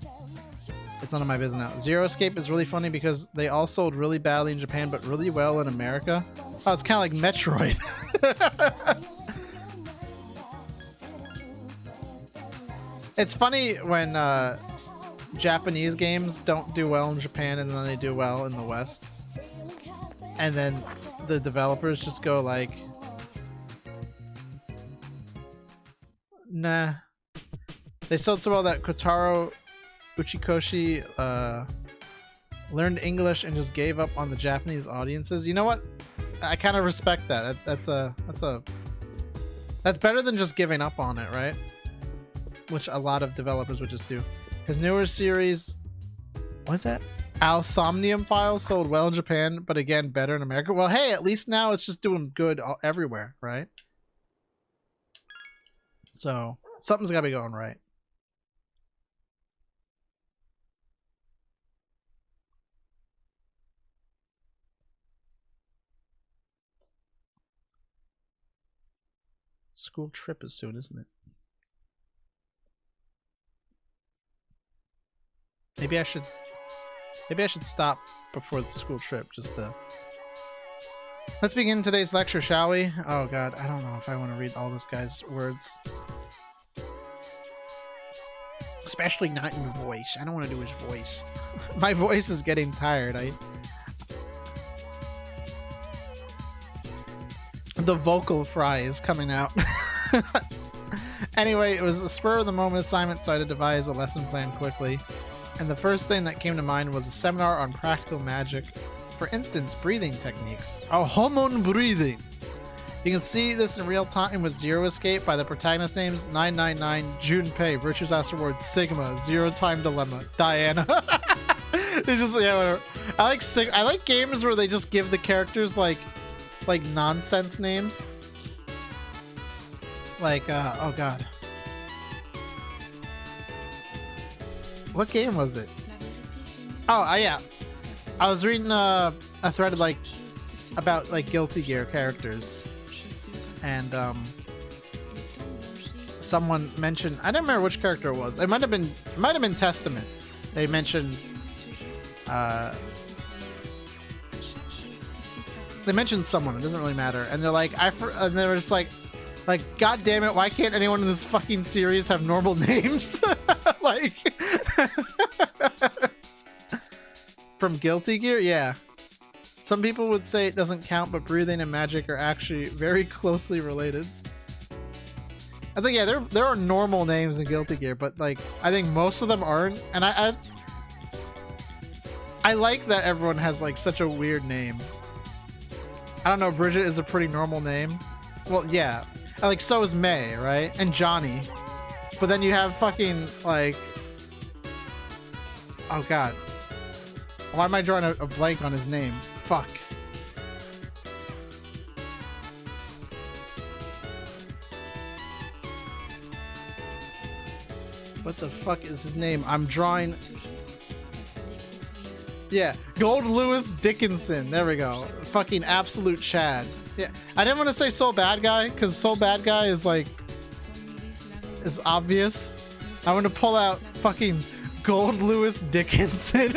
it's none of my business now. Zero Escape is really funny because they all sold really badly in Japan, but really well in America. Oh, it's kind of like Metroid. It's funny when Japanese games don't do well in Japan and then they do well in the West. And then the developers just go like, nah. They sold so well that Kotaro Uchikoshi learned English and just gave up on the Japanese audiences. You know what? I kind of respect that. That's better than just giving up on it, right? Which a lot of developers would just do. His newer series, what's that? Alsomnium Files sold well in Japan, but again, better in America. Well, hey, at least now it's just doing good everywhere, right? So something's got to be going right. School trip is soon, isn't it? Maybe I should stop before the school trip just to... Let's begin today's lecture, shall we? Oh god, I don't know if I want to read all this guy's words. Especially not in voice. I don't want to do his voice. My voice is getting tired. The vocal fry is coming out. Anyway, it was a spur of the moment assignment, so I had to devise a lesson plan quickly. And the first thing that came to mind was a seminar on practical magic. For instance, breathing techniques. Oh, hormone breathing. You can see this in real time with Zero Escape by the protagonist names 999, Junpei, Virtue's Last Reward, Sigma, Zero Time Dilemma, Diana. It's just, yeah, whatever. I like games where they just give the characters like nonsense names. Like, oh god. What game was it? Oh, yeah. I was reading a thread like about like Guilty Gear characters, and someone mentioned, I don't remember which character it was. It might have been Testament. They mentioned someone. It doesn't really matter. And they're like, and they were just like, god damn it, why can't anyone in this fucking series have normal names? Like, from Guilty Gear, yeah. Some people would say it doesn't count, but breathing and magic are actually very closely related. I think, yeah, there are normal names in Guilty Gear, but like, I think most of them aren't. And I like that everyone has like such a weird name. I don't know, Bridget is a pretty normal name. Well, yeah. Like, so is May, right? And Johnny. But then you have fucking, like... Oh, God. Why am I drawing a blank on his name? Fuck. What the fuck is his name? I'm drawing... Yeah, Gold Lewis Dickinson. There we go. Fucking absolute Chad. Yeah, I didn't want to say Soul Bad Guy because Soul Bad Guy is like is obvious. I want to pull out fucking Gold Lewis Dickinson.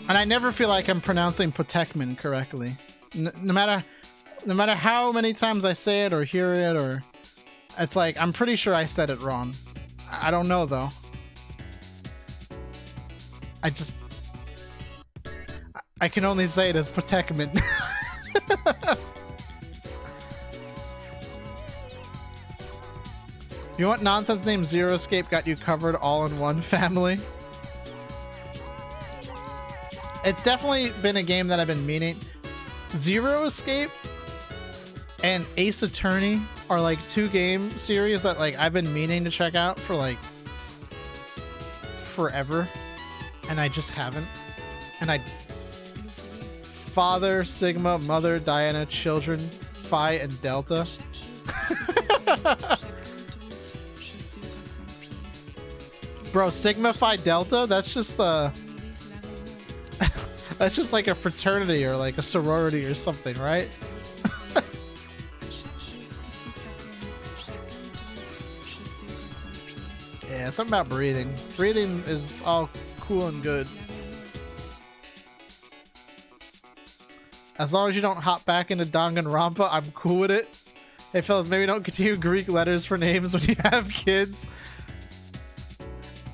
And I never feel like I'm pronouncing Potekman correctly, no matter how many times I say it or hear it, or it's like I'm pretty sure I said it wrong. I don't know though. I can only say it as Potekman. You want nonsense name Zero Escape got you covered all in one family? It's definitely been a game that I've been meaning. Zero Escape and Ace Attorney are like two game series that like I've been meaning to check out for like forever, and I just haven't. And Father, Sigma, Mother, Diana, Children, Phi, and Delta. Bro, Sigma, Phi, Delta? That's just that's just like a fraternity or like a sorority or something, right? Yeah, Yeah, something about breathing. Breathing is all cool and good. As long as you don't hop back into Danganronpa, I'm cool with it. Hey fellas, maybe don't continue Greek letters for names when you have kids.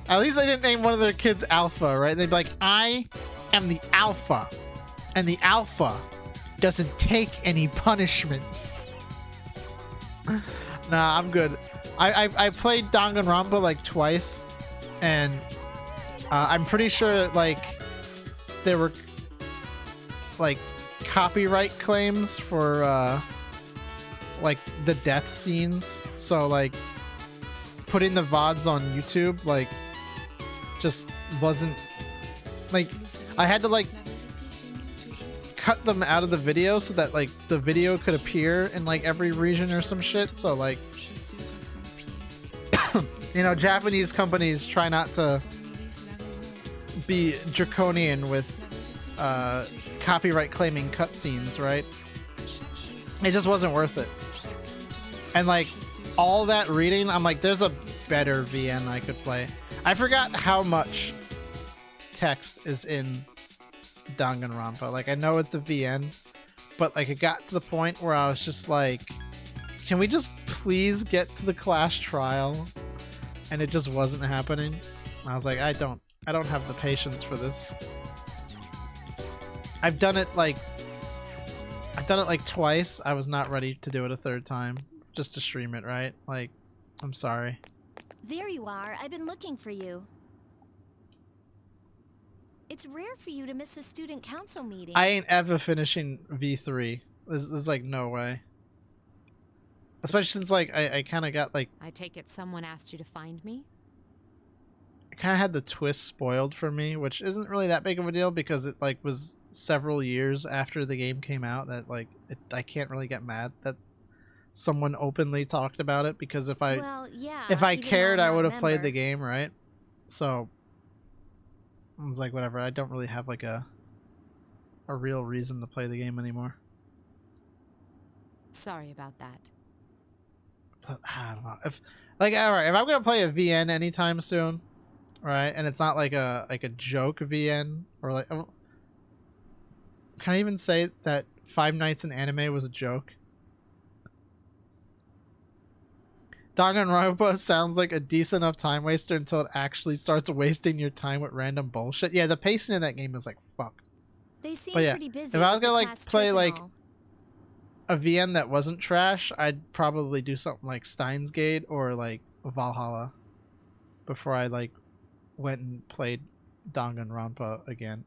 At least they didn't name one of their kids Alpha, right? They'd be like, I am the Alpha, and the Alpha doesn't take any punishments. Nah, I'm good. I played Danganronpa like twice, and I'm pretty sure like there were like copyright claims for like the death scenes, so like putting the VODs on YouTube like just wasn't like, I had to like cut them out of the video so that like the video could appear in like every region or some shit. So like you know, Japanese companies try not to be draconian with copyright claiming cutscenes, right? It just wasn't worth it. And like all that reading, I'm like, there's a better VN I could play. I forgot how much text is in Danganronpa. Like, I know it's a VN, but like it got to the point where I was just like, can we just please get to the class trial? And it just wasn't happening. I was like, I don't have the patience for this. I've done it like twice. I was not ready to do it a third time just to stream it, right? Like, I'm sorry. There you are. I've been looking for you. It's rare for you to miss a student council meeting. I ain't ever finishing V3. There's like no way. Especially since like I kind of got like, I take it someone asked you to find me? I kind of had the twist spoiled for me, which isn't really that big of a deal because it like was several years after the game came out that like I can't really get mad that someone openly talked about it, because if I cared, I would have played the game, right? So I was like, whatever. I don't really have like a real reason to play the game anymore. Sorry about that. I don't know. If like, all right, if I'm gonna play a VN anytime soon, right, and it's not like a joke VN or like, can I even say that Five Nights in Anime was a joke? Danganronpa sounds like a decent enough time waster until it actually starts wasting your time with random bullshit. Yeah, the pacing in that game is like fucked. They seem But yeah, pretty busy. if I was with gonna the like class play trip and like all. a VN that wasn't trash, I'd probably do something like Steins Gate or like Valhalla before I like went and played Danganronpa again.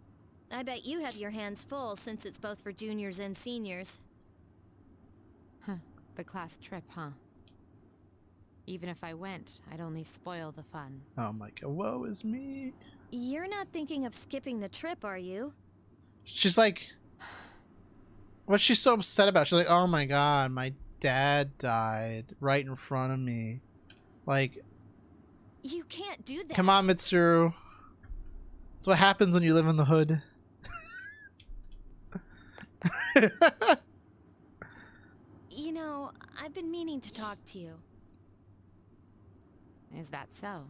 I bet you have your hands full since it's both for juniors and seniors. Huh. The class trip, huh? Even if I went, I'd only spoil the fun. Oh my god, woe is me. You're not thinking of skipping the trip, are you? She's like, what's she so upset about? She's like, oh my god, my dad died right in front of me. Like, You can't do that. come on, Mitsuru. That's what happens when you live in the hood. You know, I've been meaning to talk to you. Is that so?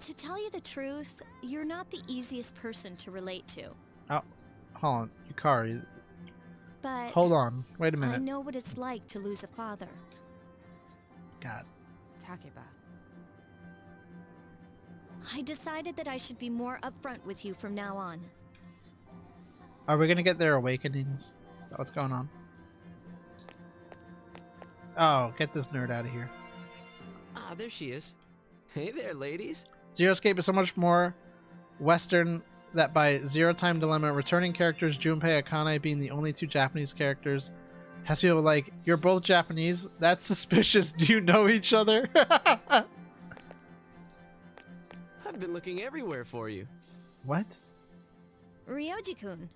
To tell you the truth, you're not the easiest person to relate to. Oh, hold on. Yukari, But hold on. Wait a I minute. know what it's like to lose a father. God. Takeba. I decided that I should be more upfront with you from now on. Are we gonna get their awakenings? Is that what's going on? Oh, get this nerd out of here. Ah, there she is. Hey there, ladies. Zero Escape is so much more Western that by Zero Time Dilemma, returning characters Junpei Akane being the only two Japanese characters has people like, you're both Japanese? That's suspicious. Do you know each other? I've been looking everywhere for you. What? Ryoji-kun,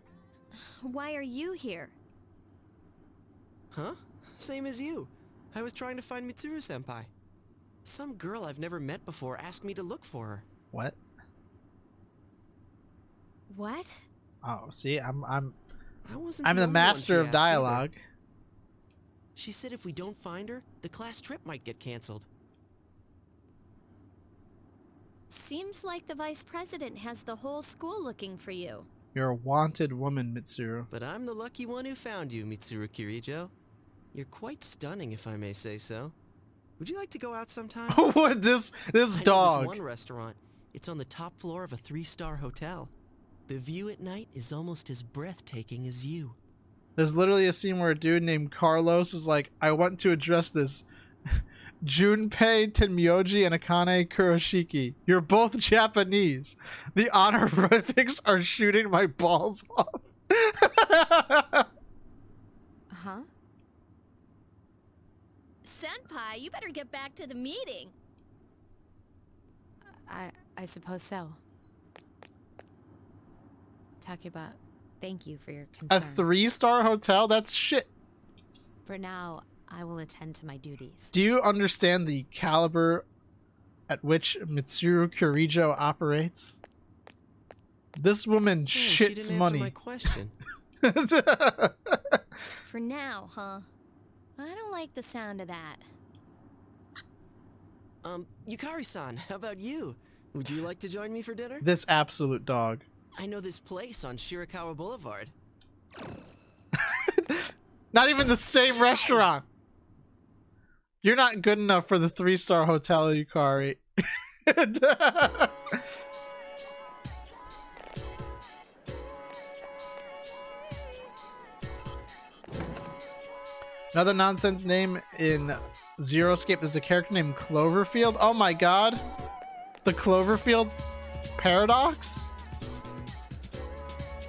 why are you here? Huh? Same as you. I was trying to find Mitsuru-senpai. Some girl I've never met before asked me to look for her. What? What? Oh, see, I'm I wasn't the only one master she of asked either. dialogue. She said if we don't find her, the class trip might get canceled. Seems like the vice president has the whole school looking for you. You're a wanted woman, Mitsuru. But I'm the lucky one who found you, Mitsuru Kirijo. You're quite stunning, if I may say so. Would you like to go out sometime? What this I know dog? this one restaurant. It's on the top floor of a 3-star hotel. The view at night is almost as breathtaking as you. There's literally a scene where a dude named Carlos is like, I want to address this. Junpei Tenmyoji and Akane Kuroshiki. You're both Japanese. The honorifics are shooting my balls off. Huh? Senpai, you better get back to the meeting. I suppose so. Takeba, thank you for your A concern. 3-star hotel? That's shit. For now, I will attend to my duties. Do you understand the caliber at which Mitsuru Kirijo operates? This woman Oh, she shits didn't answer money. my question. For now, huh? I don't like the sound of that. Yukari-san, how about you? Would you like to join me for dinner? This absolute dog. I know this place on Shirakawa Boulevard. Not even the same restaurant. You're not good enough for the 3-star hotel, Yukari. Another nonsense name in Zero Escape is a character named Cloverfield. Oh my god. The Cloverfield paradox?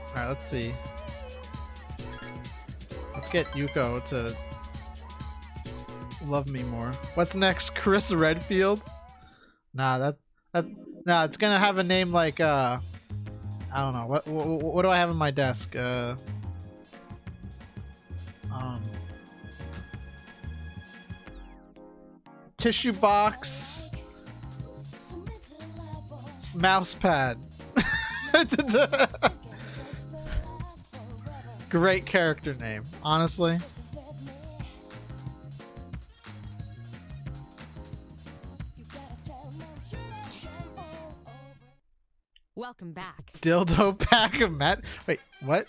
Alright, let's see. Let's get Yuko to love me more. What's next? Chris Redfield? Nah, nah, it's gonna have a name like I don't know. What do I have in my desk? Tissue box, mouse pad. Great character name, honestly. Welcome back. Dildo pack of Matt. Wait, what?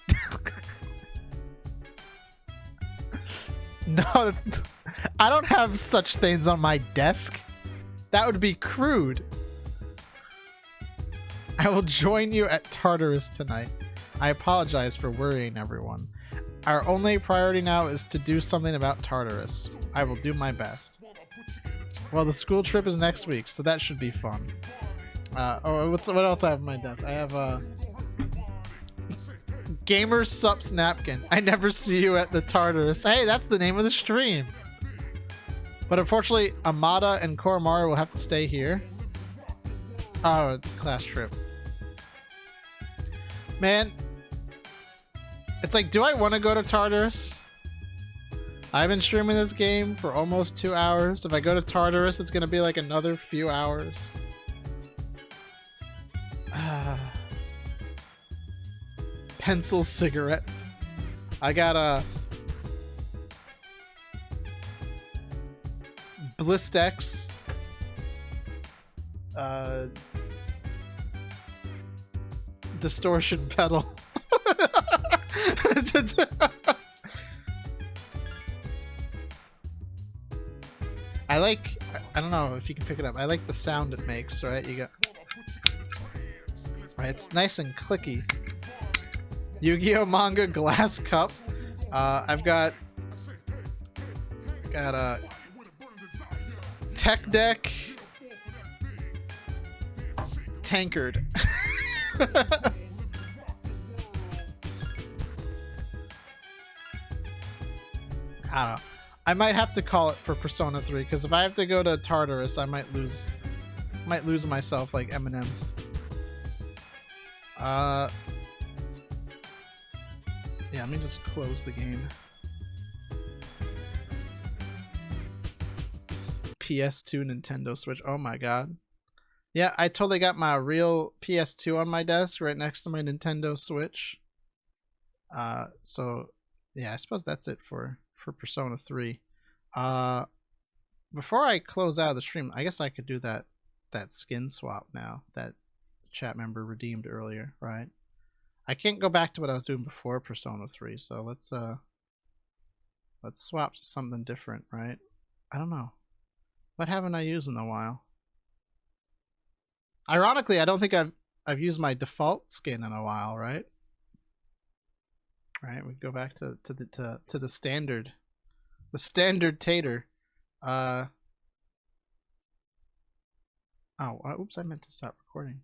No, that's. I don't have such things on my desk. That would be crude. I will join you at Tartarus tonight. I apologize for worrying everyone. Our only priority now is to do something about Tartarus. I will do my best. Well, the school trip is next week, so that should be fun. What else do I have on my desk? I have Gamer Sups Napkin. I never see you at the Tartarus. Hey, that's the name of the stream. But unfortunately, Amada and Koromaru will have to stay here. Oh, it's a class trip. Man, it's like, do I want to go to Tartarus? I've been streaming this game for almost 2 hours. If I go to Tartarus, it's going to be like another few hours. Pencil cigarettes. I got a Blistex. Distortion pedal. I don't know if you can pick it up. I like the sound it makes, right? You got, right, it's nice and clicky. Yu-Gi-Oh manga glass cup. I've got a tech deck tankard. I don't know. I might have to call it for Persona 3 because if I have to go to Tartarus, I might lose myself like Eminem. Yeah, let me just close the game. PS2, Nintendo Switch. Oh my god. Yeah, I totally got my real PS2 on my desk right next to my Nintendo Switch. So yeah, I suppose that's it for Persona 3. Before I close out of the stream, I guess I could do that that skin swap now that the chat member redeemed earlier, right? I can't go back to what I was doing before Persona 3, so let's swap to something different, right? I don't know. What haven't I used in a while? Ironically, I don't think I've used my default skin in a while, right? All right, we go back to the standard, tater. Oh, oops! I meant to stop recording.